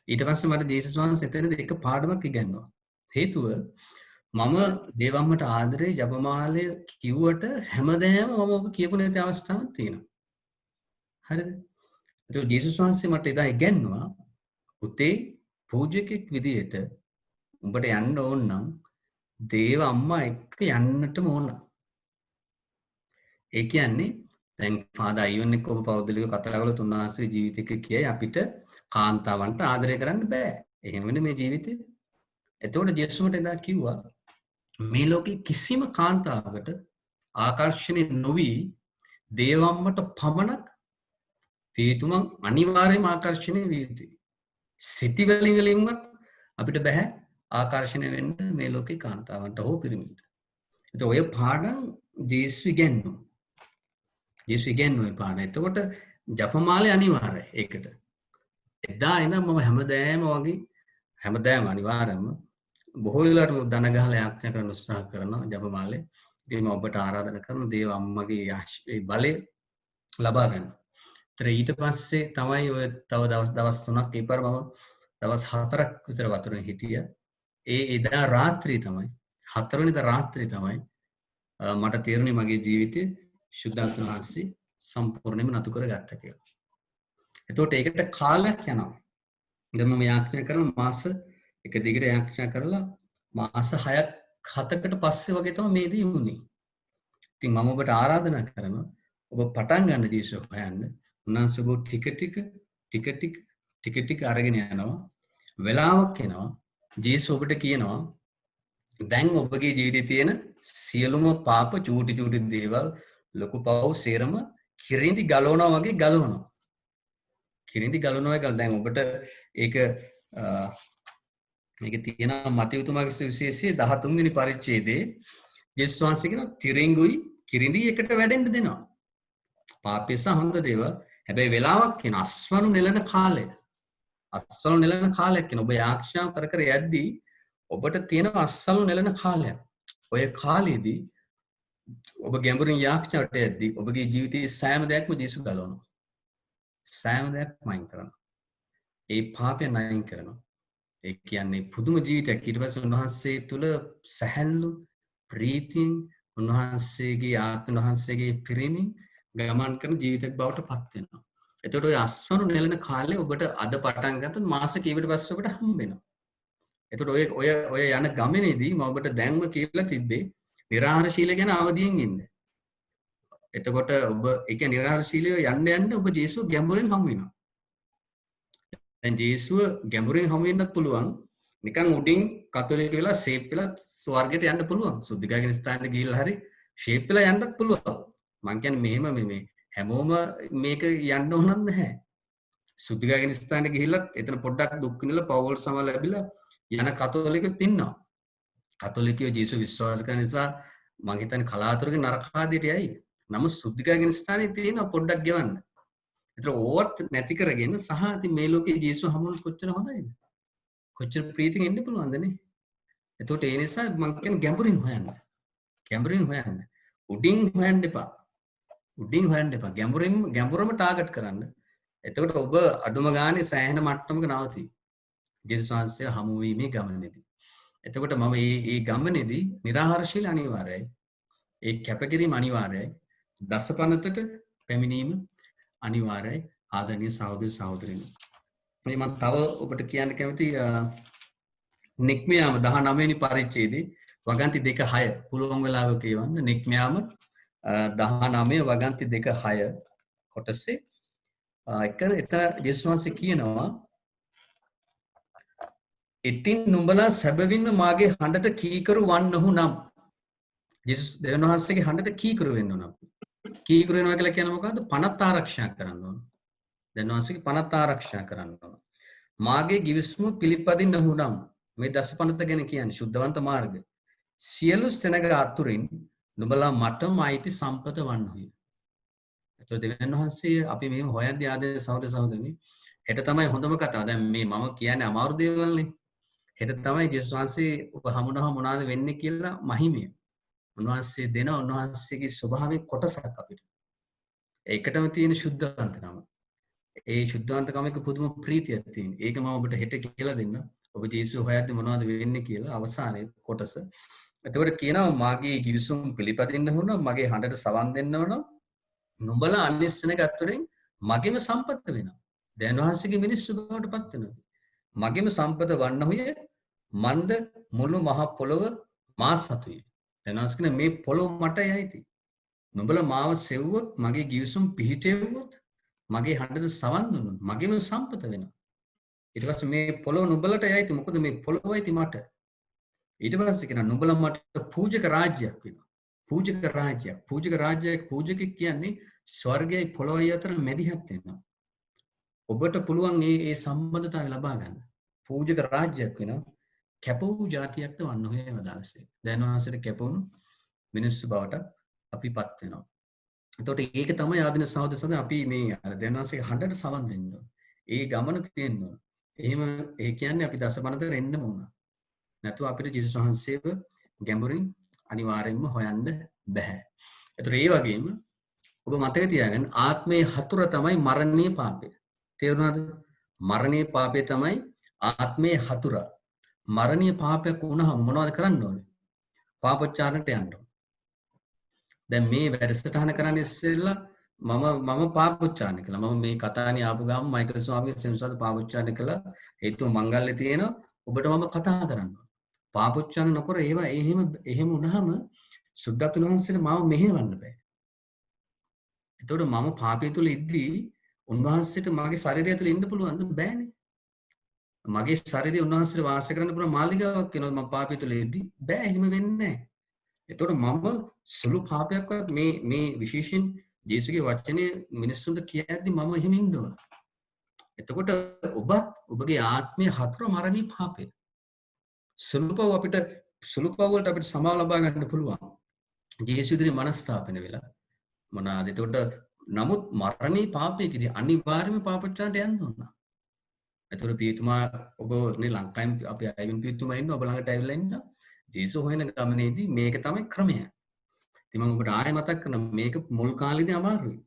ඊට පස්සේ මට ජේසුස් වහන්සේ එතනදී එක පාඩමක් ඉගෙනුවා. හේතුව මම දේවම්මට ආදරේ ජපමාලය කිව්වට හැමදේම මම ඔක කියපු නැති අවස්ථාවක් තියෙනවා. හරිද? ඒක ජේසුස් වහන්සේ මට එදා ඉගෙනුවා පුතේ පූජකෙක් විදියට උඹට යන්න ඕන නම් දේව අම්මා එක්ක යන්නටම ඕන. ඒ කියන්නේ දැන් ෆාදර් අයිවන් එක්ක ඔබ පෞද්ගලිකව කතා කරලා තුන්වහන්සේ ජීවිතයක කියයි අපිට කාන්තාවන්ට ආදරය කරන්න බෑ. එහෙම වෙන්නේ මේ ජීවිතේ. එතකොට ජේසුස් මට එදා කිව්වා මේ ලෝකේ කිසිම කාන්තාවකට ආකර්ෂණය නොවි දේවම්මට පමණක් පියතුමන් අනිවාර්යයෙන්ම ආකර්ෂණය විය යුතුයි. සිතිවිලිවලින්වත් අපිට බෑ ආකර්ෂණය වෙන්න මේ ලෝකේ කාන්තාවන්ට හෝ පිරිමින්ට. එතකොට ඔය පාඩම් ජේසුස් ඉගෙනුවා. ජේසුස් ඉගෙනුවා ඒ පාඩම. එතකොට ජපමාලේ අනිවාර්යයි ඒකට. එදා ඉඳන් මම හැමදාම අනිවාර්යයෙන්ම බොහෝ වෙලාවට දන ගහලා යාඥා කරන්න උත්සාහ කරනවා ජපමාලේ. ඉතින් මම ඔබට ආරාධනා කරනවා දේව අම්මගේ බලය ලබා ගන්න. ඊට පස්සේ තමයි ඔය තව දවස් 3ක් ඊපර මම දවස් 4ක් විතර වතුරේ හිටියා. එදා රාත්‍රී තමයි 4 වෙනිදා රාත්‍රී තමයි මට තේරුණේ මගේ ජීවිතේ ශුද්ධාත්ම වහන්සේ සම්පූර්ණයෙන්ම නතු කරගත්තා කියලා. එතකොට ඒකට කාලයක් යනවා. දැන් මම යාඥා කරන මාස එක දිගට යාඥා කරලා මාස 6ක් 7කට පස්සේ වගේ තමයි මේ දේ වුනේ. ඉතින් මම ඔබට ආරාධනා කරනවා ඔබ පටන් ගන්න ජීසස් හොයන්න. උන්වහන්සේ ඔබ ටික අරගෙන යනවා. වෙලාවක් එනවා. ජීසස් ඔබට කියනවා දැන් ඔබගේ ජීවිතේ තියෙන සියලුම පාප චූටි දේවල් ලොකු පව් සේරම කිරිඳි ගලවනවා වගේ ගලවනවා. කිරිඳි ගලවනවා කියලා දැන් ඔබට ඒක තියෙනවා මතයුතුමාගේ සුවිශේෂයේ 13 වෙනි පරිච්ඡේදයේ ජේසුස් වහන්සේ කියන තිරිඟුයි කිරිඳි එකට වැඩෙන්න දෙනවා. පාපය සහ හොඳ දේවල්. හැබැයි වෙලාවක් කියන අස්වනු නෙලන කාලය. අස්වනු නෙලන කාලයක් කියන ඔබ යාක්ෂා කර යද්දී ඔබට තියෙන අස්සලු නෙලන කාලයක්. ඔය කාලෙදී ඔබ ගැඹුරින් යාක්ෂාවට යද්දී ඔබගේ ජීවිතයේ සෑම දෙයක්ම ජේසුස් ගලවනවා. සෑම දෙයක්ම අයින් කරනවා. ඒ පාපය අයින් කරනවා. ඒ කියන්නේ පුදුම ජීවිතයක්. ඊට පස්සේ උන්වහන්සේ තුල සැහැල්ලු ප්‍රීතියෙන් උන්වහන්සේගේ ආත්ම වහන්සේගේ පිරිමින් ගමන් කරන ජීවිතයක් බවට පත් වෙනවා. එතකොට ඔය අස්වනු නෙලන කාලේ ඔබට අද පටන් ගත්තොත් මාස කීපයකට පස්සේ ඔබට හම්බ වෙනවා. එතකොට ඔය යන ගමනේදී මම ඔබට දැන්ම කියලා තිබ්බේ නිරාහාරශීලය ගැන අවදියෙන් ඉන්න. එතකොට ඔබ ඒ කියන්නේ නිරාහාරශීලය යන්න ඔබ ජේසුස් ගැඹුරින් හමු වෙනවා. දැන් ජේසුස් ගැඹුරින් හමු වෙන්නත් පුළුවන්. නිකන් උඩින් කතෝලික වෙලා ෂේප් වෙලා ස්වර්ගයට යන්න පුළුවන්. සුද්ධිකාගෙන ස්ථානෙට ගිහිල්ලා හරි ෂේප් වෙලා යන්නත් පුළුවන්. මං කියන්නේ මෙහෙම මේ හැමෝම මේක යන්න ඕනක් නැහැ. සුද්ධිකාගෙන ස්ථානෙට ගිහිල්ලා එතන පොඩ්ඩක් දුක් විඳලා පවුල් සම ලැබිලා යන කතෝලිකයෝ ඉන්නවා. කතෝලිකයෝ ජේසුස් විශ්වාස කරන නිසා මං හිතන්නේ කලාතුරකින් නරක ආදියට යයි. නමුත් සුද්ධිකාගෙන ස්ථානේ තියෙන පොඩ්ඩක් ගෙවන්න. ඒතර ඕවත් නැති කරගෙන සහ ඉතින් මේ ලෝකේ ජේසුස් හමුවන කොච්චර හොඳයිද? කොච්චර ප්‍රීතියෙන් ඉන්න පුළුවන්ද නේ? එතකොට ඒ නිසා මං කියන්නේ ගැඹුරින් හොයන්න. ගැඹුරින් හොයන්න. උඩින් හොයන්න එපා. උඩින් හොයන්න එපා. ගැඹුරම ටාගට් කරන්න. එතකොට ඔබ අඩුම ගානේ සෑහෙන මට්ටමක නවතී. ජේසුස් වහන්සේ හමු වීමේ ගමනේදී. එතකොට මම මේ ගමනේදී නිරාහාරශීල අනිවාර්යයි. ඒ කැපකිරීම අනිවාර්යයි. දසපනතට පැමිණීම අනිවාර්යයි. ආදරණීය සහෝදර සහෝදරියනි. මම තව ඔබට කියන්න කැමති නික්මයාම 19 වෙනි පරිච්ඡේදයේ වගන්ති 2:6 පුළුවන් වෙලාවක කියවන්න නික්මයාම 19 වගන්ති 2:6 කොටසේ එතන යේසුස් වහන්සේ කියනවා ඉතින් නුඹලා සැබවින්ම මාගේ හඬට කීකරු වන්නහු නම් යේසුස් දෙවියන් වහන්සේගේ හඬට කීකරු වෙන්න ඕන. කීකරු වෙනවා කියලා කියන්නේ මොකද්ද? පනත් ආරක්ෂා කරන්න ඕන. දෙවියන් වහන්සේගේ පනත් ආරක්ෂා කරන්න ඕන. මාගේ givisම පිළිපදින්නහු නම් මේ දසපනත ගැන කියන්නේ සුද්ධවන්ත මාර්ගය. සියලු සෙනග අතුරින් නුඹලා මටම අයිති සම්පත වන්නහුය. එතකොට දෙවියන් වහන්සේ අපි මෙහෙම හොයද්දී ආදරේ සහෝදර සහෝදරනි හෙට තමයි හොඳම කතාව. දැන් මේ මම කියන්නේ අමාරු දේවල්නේ. හෙට තමයි ජේසුස් වහන්සේ ඔබ හමුනහම මොනවද වෙන්නේ කියලා මහිමය. උන්වහන්සේ දෙන උන්වහන්සේගේ ස්වභාවයේ කොටසක් අපිට. ඒකටම තියෙන ශුද්ධවන්තකම. ඒ ශුද්ධවන්තකමක පුදුම ප්‍රීතියක් තියෙන. ඒක මම ඔබට හෙට කියලා දෙන්න. ඔබ ජේසුස් හොයද්දී මොනවද වෙන්නේ කියලා අවසානයේ කොටස. එතකොට කියනවා මාගේ givisum පිළිපදින්න වුණ මගේ හඬට සවන් දෙන්න වුණ නුඹලා අනිස්සන ගත්තොරින් මගේම සම්පත වෙනවා. දැන් වහන්සේගේ මිනිස්සු බවට පත් වෙනවා. මගේම සම්පත වන්නහුය මන්ද මුළු මහ පොළොව මා සතුයි. දැන් වහන්සේ මේ පොළොව මටයි අයිති. නුඹලා මාව සෙව්වොත් මගේ givisum පිහිටෙව්වොත් මගේ හඬට සවන් දුන්නොත් මගේම සම්පත වෙනවා. ඊට පස්සේ මේ පොළොව නුඹලටයි අයිති. මොකද මේ පොළොව අයිති මට. ඊට පස්සේ කියනවා නුඹලා මට පූජක රාජ්‍යයක් වෙනවා. පූජක රාජ්‍යයක්. පූජක රාජ්‍යයක් පූජකෙක් කියන්නේ ස්වර්ගයයි පොළොවයි අතර මැදිහත් වෙනවා. ඔබට පුළුවන් ඒ සම්බන්ධතාවය ලබා ගන්න. පූජක රාජ්‍යයක් වෙනවා. කැපවූ જાතියක්ද වන්න ඔය වදාළසේ. දැන් වහන්සේට කැපවුණු මිනිස්සු බවට අපිපත් වෙනවා. එතකොට ඒක තමයි ආදින සහෝදර සහෝදරයන් අපි මේ අර දැන් වහන්සේගේ හඬට සවන් දෙන්න ඕන. ඒ ගමන තියෙන්න ඕන. එහෙම ඒ කියන්නේ අපි දසපනතර එන්න ඕන. නැතුව අපිට ජේසුස් වහන්සේව ගැඹුරින් අනිවාර්යෙන්ම හොයන්න බෑ. ඒතර ඒ වගේම ඔබ මතක තියාගන්න ආත්මයේ හතුර තමයි මරණීය පාපය. තේරුණාද? මරණීය පාපය තමයි ආත්මයේ හතුර. මරණීය පාපයක් වුණාම මොනවද කරන්න ඕනේ? පාපොච්චාරණයට යන්න ඕනේ. දැන් මේ වැඩසටහන කරන්න ඉස්සෙල්ලා මම පාපොච්චාරණය කළා. මම මේ කතානේ ආපු ගාම මයිකල් ස්වාමීන් සෙන්සාද පාපොච්චාරණය කළා. හේතුව මංගල්‍ය තියෙනවා. ඔබට මම කතා කරන්න ඕනේ. පාපොච්චාරණ නොකර ඒවා එහෙම වුණාම සුද්ධත්ව වහන්සේට මාව මෙහෙවන්න බෑ. එතකොට මම පාපය තුල ඉද්දී උන්වහන්සේට මාගේ ශරීරය තුල ඉන්න පුළුවන්ද? බෑනේ. මගේ ශරීරය උන්වහන්සේට වාසය කරන්න පුළුවන් මාලිගාවක් වෙනවා මම පාපය තුල ඉද්දී. බෑ එහෙම වෙන්නේ නැහැ. එතකොට මම සුළු පාපයක්වත් මේ විශේෂයෙන් ජේසුගේ වචනේ මිනිස්සුන්ට කියද්දි මම එහෙම ඉන්න ඕන. එතකොට ඔබගේ ආත්මය හතර මරණී පාපය. සුළුපව වලට අපිට සමාව ලබා ගන්න පුළුවන්. ජේසු ඉදිරියේ මනස්ථාපන වෙලා මොනවාද? එතකොට නමුත් මරණී පාපයේදී අනිවාර්යයෙන්ම පාපච්චාන්ට යන්න ඕන. එතකොට පියතුමා ඔබ මේ ලංකාවෙන් අපි අයවින් පියතුමා ඉන්න ඔබ ළඟට ඇවිල්ලා ඉන්න. ජේසු හොයන ගමනේදී මේක තමයි ක්‍රමය. ඉතින් මම ඔබට ආයෙ මතක් කරනවා මේක මුල් කාලේදී අමාරුයි.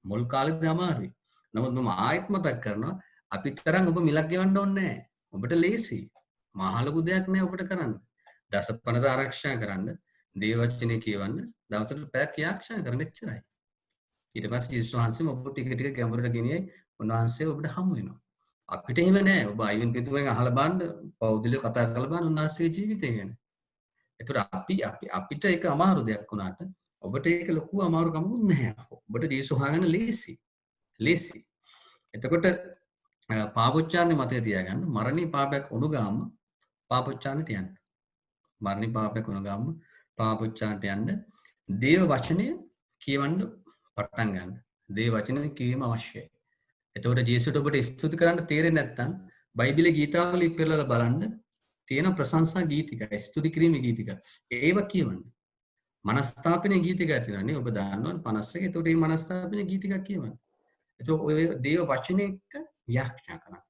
මුල් කාලේදී අමාරුයි. නමුත් මම ආයෙත් මතක් කරනවා අපි තරම් ඔබ මිලක් ගෙවන්න ඕනේ නැහැ. ඔබට ලේසි. මහා ලොකු දෙයක් නෑ ඔබට කරන්න. දසපනත ආරක්ෂා කරන්න, දේව වචනේ කියවන්න, දවසට පැයක් ආරක්ෂා කරන්න එච්චරයි. ඊට පස්සේ යේසුස් වහන්සේම ඔබ ටික ටික ගැඹුරට ගෙනියයි උන්වහන්සේ ඔබට හමු වෙනවා. අපිට එහෙම නෑ. ඔබ අයිවින් පිටුවෙන් අහලා බලන්න, පෞද්ගලිකව කතා කරලා බලන්න උන්වහන්සේගේ ජීවිතය ගැන. ඒතර අපිට ඒක අමාරු දෙයක් වුණාට ඔබට ඒක ලොකු අමාරුකමක් නැහැ. ඔබට යේසුස් හොයාගන්න ලේසි. ලේසි. එතකොට පාපොච්චාරණය මතය තියාගන්න. මරණී පාපයක් වුණු ගාම පාපොච්චාරණයට යන්න. මරණී පාපයක් වුණු ගාම පාපොච්චාරණයට යන්න. දේව වචනය කියවන්න පටන් ගන්න. දේව වචනය කියවීම අවශ්‍යයි. එතකොට ජේසුට ඔබට ස්තුති කරන්න තේරෙන්නේ නැත්නම් බයිබලයේ ගීතාවලිය පෙරලලා බලන්න තියෙන ප්‍රශංසා ගීතිකා, ස්තුති කිරීමේ ගීතිකා. ඒව කියවන්න. මනස්ථාපනයේ ගීතිකා තියෙනවානේ ඔබ දන්නවනේ 51. එතකොට මේ මනස්ථාපනයේ ගීතිකා කියවන්න. එතකොට ඔය දේව වචනේ එක්ක ව්‍යාඛ්‍යා කරන්න.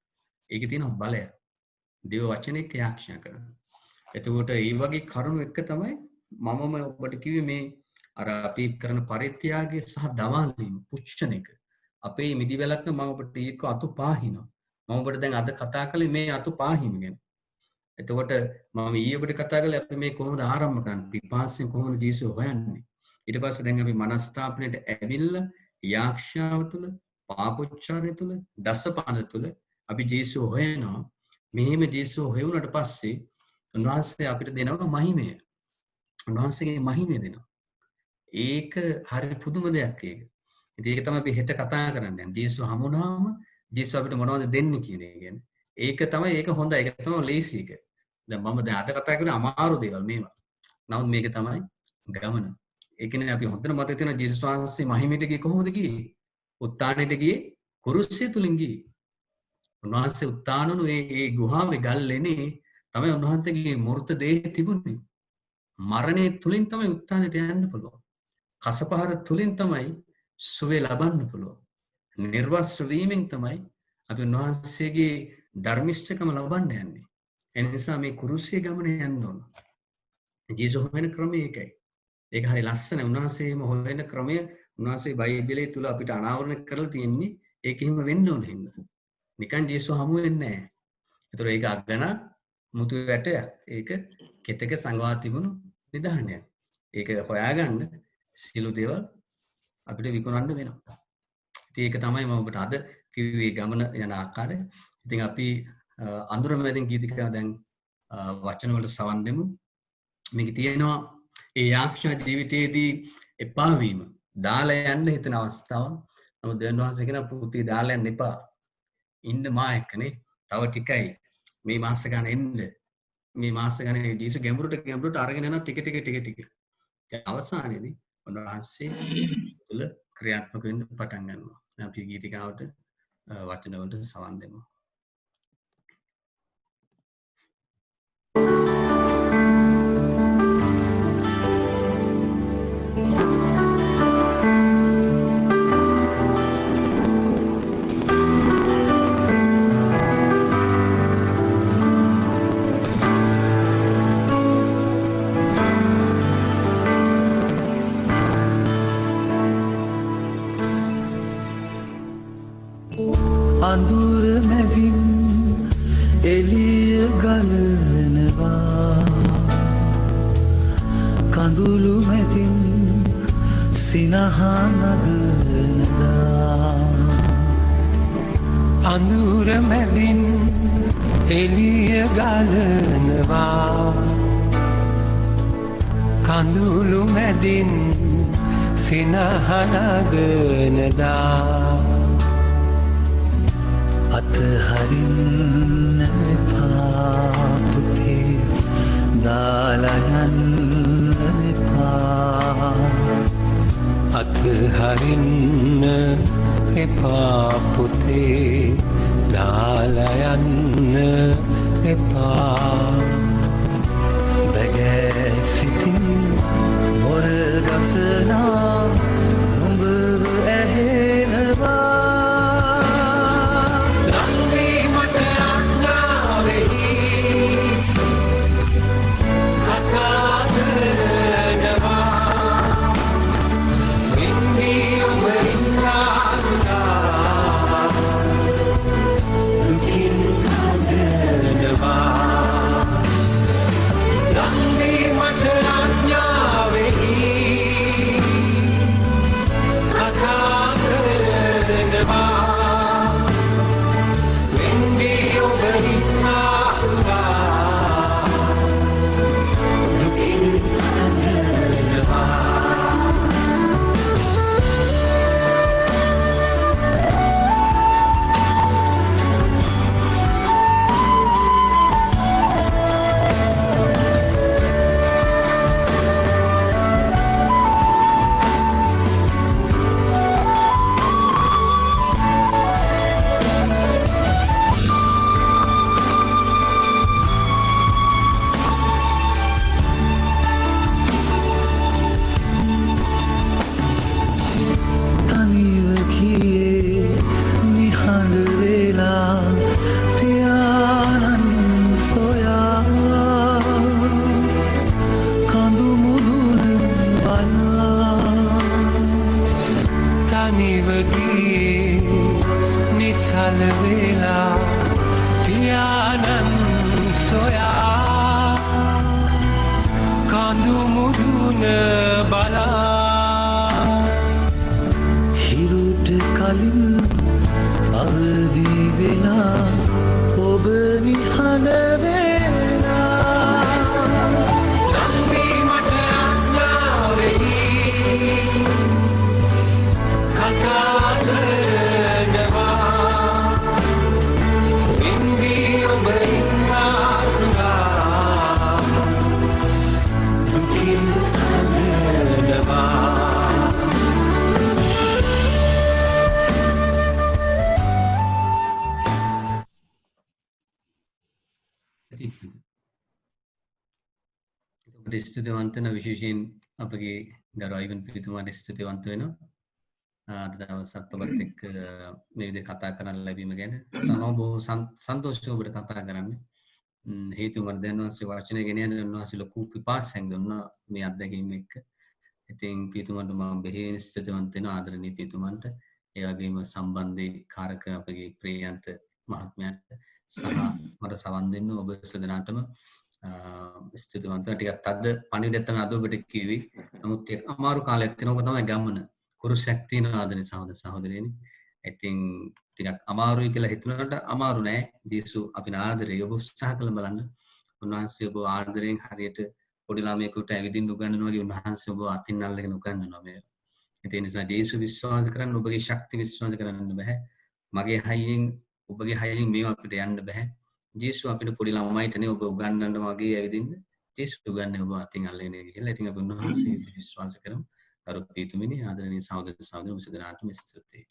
ඒකේ තියෙන බලය. දේව වචනේ එක්ක ව්‍යාඛ්‍යා කරන්න. එතකොට මේ වගේ කරුණු එක තමයි මමම ඔබට කිව්වේ මේ අර අපි කරන පරිත්‍යාගය සහ දවාලීම පුච්චන එක. අපේ මිදිවැලක්න මම ඔබට ඒක අතු පාහිනවා. මම ඔබට දැන් අද කතා කළේ මේ අතු පාහිම ගැන. එතකොට මම ඊයේ ඔබට කතා කළේ අපි මේ කොහොමද ආරම්භ කරන්නේ? පිපාසයෙන් කොහොමද ජීසු හොයන්නේ? ඊට පස්සේ දැන් අපි මනස්ථාපනයට ඇවිල්ලා යාක්ෂාව තුළ, පාපොච්චාරය තුළ, දසපන තුළ අපි ජීසු හොයනවා. මෙහෙම ජේසුස් හොයුනට පස්සේ උන්වහන්සේ අපිට දෙනවා මහිමය. උන්වහන්සේගේ මහිමය දෙනවා. ඒක හරි පුදුම දෙයක් ඒක. ඉතින් ඒක තමයි අපි හෙට කතා කරන්නේ. ජේසුස් හමුනාම ජේසුස් අපිට මොනවද දෙන්නේ කියන එක ගැන. ඒක තමයි ඒක හොඳයි. ඒක තමයි ලේසි එක. දැන් මම දැන් අද කතා කරන්නේ අමාරු දේවල් මේවා. නමුත් මේක තමයි ගමන. ඒ කියන්නේ අපි හොඳට මතක තියෙනවා ජේසුස් වහන්සේ මහිමයට ගියේ කොහොමද ගියේ? උත්ථානයට ගියේ කුරුසිය තුලින් ගියේ. උන්වහන්සේ උත්ථානණු ඒ ගුහාවේ ගල්ලෙනේ තමයි උන්වහන්සේගේ මූර්ත දේහය තිබුණේ. මරණය තුලින් තමයි උත්ථානයට යන්න පුළුවන්. කසපහර තුලින් තමයි සුවේ ලබන්න පුළුවන්. නිර්වස්ත්‍ර වීමෙන් තමයි අපි උන්වහන්සේගේ ධර්මිෂ්ඨකම ලබන්න යන්නේ. ඒ නිසා මේ කුරුසිය ගමනේ යන්න ඕන. ජේසුස් හොයන ක්‍රමය ඒකයි. ඒක හරි ලස්සනයි. උන්වහන්සේම හොයන ක්‍රමය උන්වහන්සේ බයිබලයේ තුල අපිට අනාවරණය කරලා තියෙන්නේ ඒක හිම වෙන්න ඕන හින්දා. නිකන් ජේසුස් හමු වෙන්නේ නැහැ. ඒතර ඒක අග්ගන මුතු වැටයක්. ඒක කෙතක සංගවා තිබුණු නිදහනයක්. ඒක හොයාගන්න සියලු දේවල් අපිට විකුණන්න වෙනවා. ඉතින් ඒක තමයි මම ඔබට අද කිව්වේ ගමන යන ආකාරය. ඉතින් අපි අඳුර මැදින් ගීතිකා දැන් වචන වලට සවන් දෙමු. මේක තියෙනවා ඒ යාක්ෂා ජීවිතයේදී එපා වීම. දාලා යන්න හිතන අවස්ථාවක්. නමුත් දෙවියන් වහන්සේ කියන පුතේ දාලා යන්න එපා. ඉන්න මා එක්කනේ. තව ටිකයි. මේ මාස ගන්න එන්න. මේ මාස ගන්න ජීසු ගැඹුරට අරගෙන යනවා ටික. අවසානයේදී උන්වහන්සේ තුල ක්‍රියාත්මක වෙන්න පටන් ගන්නවා. අපි ගීතිකාවට වචන වලට සවන් දෙමු. අඳුර මැදින් එළිය ගලනවා කඳුළු මැදින් සිනහා නගනදා අඳුර මැදින් එළිය ගලනවා කඳුළු මැදින් සිනහා නගනදා අතහරින්න එපා පුතේ දාලා යන්න එපා අතහරින්න එපා පුතේ දාලා යන්න එපා බැගෑ සිටින් මොර ගසනා නුඹ ඇහෙනවා කලින් අවදි වෙලා ඔබ නිහඬ යන වේලා ලම්බීමට අඥාවෙහි කතා කරනවා වින්වී ඔබ ඉන්නාතුරා දුකින් හදනවා ඔබට ස්තුතිවන්ත වෙන විශේෂයෙන් අපගේ ගරු අයිවන් පිරිතුමාට ස්තුතිවන්ත වෙනවා අද දවසත් ඔබත් එක්ක මේ විදිහට කතා කරන්න ලැබීම ගැන සමහර බොහෝ සන්තෝෂයි ඔබට කතා කරන්න හේතුව මට දැනනවා වචනය ගෙන යන උන්වහන්සේ ලොකු පිපාසයෙන් දුන්නා මේ අත්දැකීම එක්ක ඉතින් පිරිතුමාට මම බෙහෙවින් ස්තුතිවන්ත වෙනවා ආදරණීය පිරිතුමන්ට ඒ වගේම සම්බන්ධී කාරක අපගේ ප්‍රියන්ත මහත්මයාට සහ මට සවන් දෙන්න ඔබ සදනාටම ස්තුතිවන්ත ටිකක් අද පණිවිඩයක් තමයි අද ඔබට කිව්වේ. නමුත් ඒක අමාරු කාලයක් තියෙනවා. ඔක තමයි ගමන. කුරුසක් තියෙන ආදරේ සහෝදර සහෝදරියනි. ඉතින් ටිකක් අමාරුයි කියලා හිතුනකට අමාරු නෑ. ජේසු අපින ආදරේ ඔබ උත්සාහ කළ බලන්න. උන්වහන්සේ ඔබ ආදරයෙන් හරියට පොඩි ළමයෙකුට ඇවිදින්න උගන්වනවා වගේ උන්වහන්සේ ඔබ අතින් අල්ලගෙන උගන්වනවා මේ. ඒ නිසා ජේසු විශ්වාස කරන්න ඔබගේ ශක්තිය විශ්වාස කරන්න බෑ. මගේ හයියෙන් ඔබගේ හයියෙන් මේව අපිට යන්න බෑ. ජේසු අපිට පොඩි ළමයිටනේ ඔබ උගන්වනවා වගේ ඇවිදින්න. ජේසු උගන්වන්නේ ඔබ අතින් අල්ලගෙන ගිහලා. ඉතින් අපි උන්වහන්සේ විශ්වාස කරමු. අර පිටුමිනේ ආදරණීය සහෝදර සහෝදරි ඔබ සදනාටම ස්තුතියි.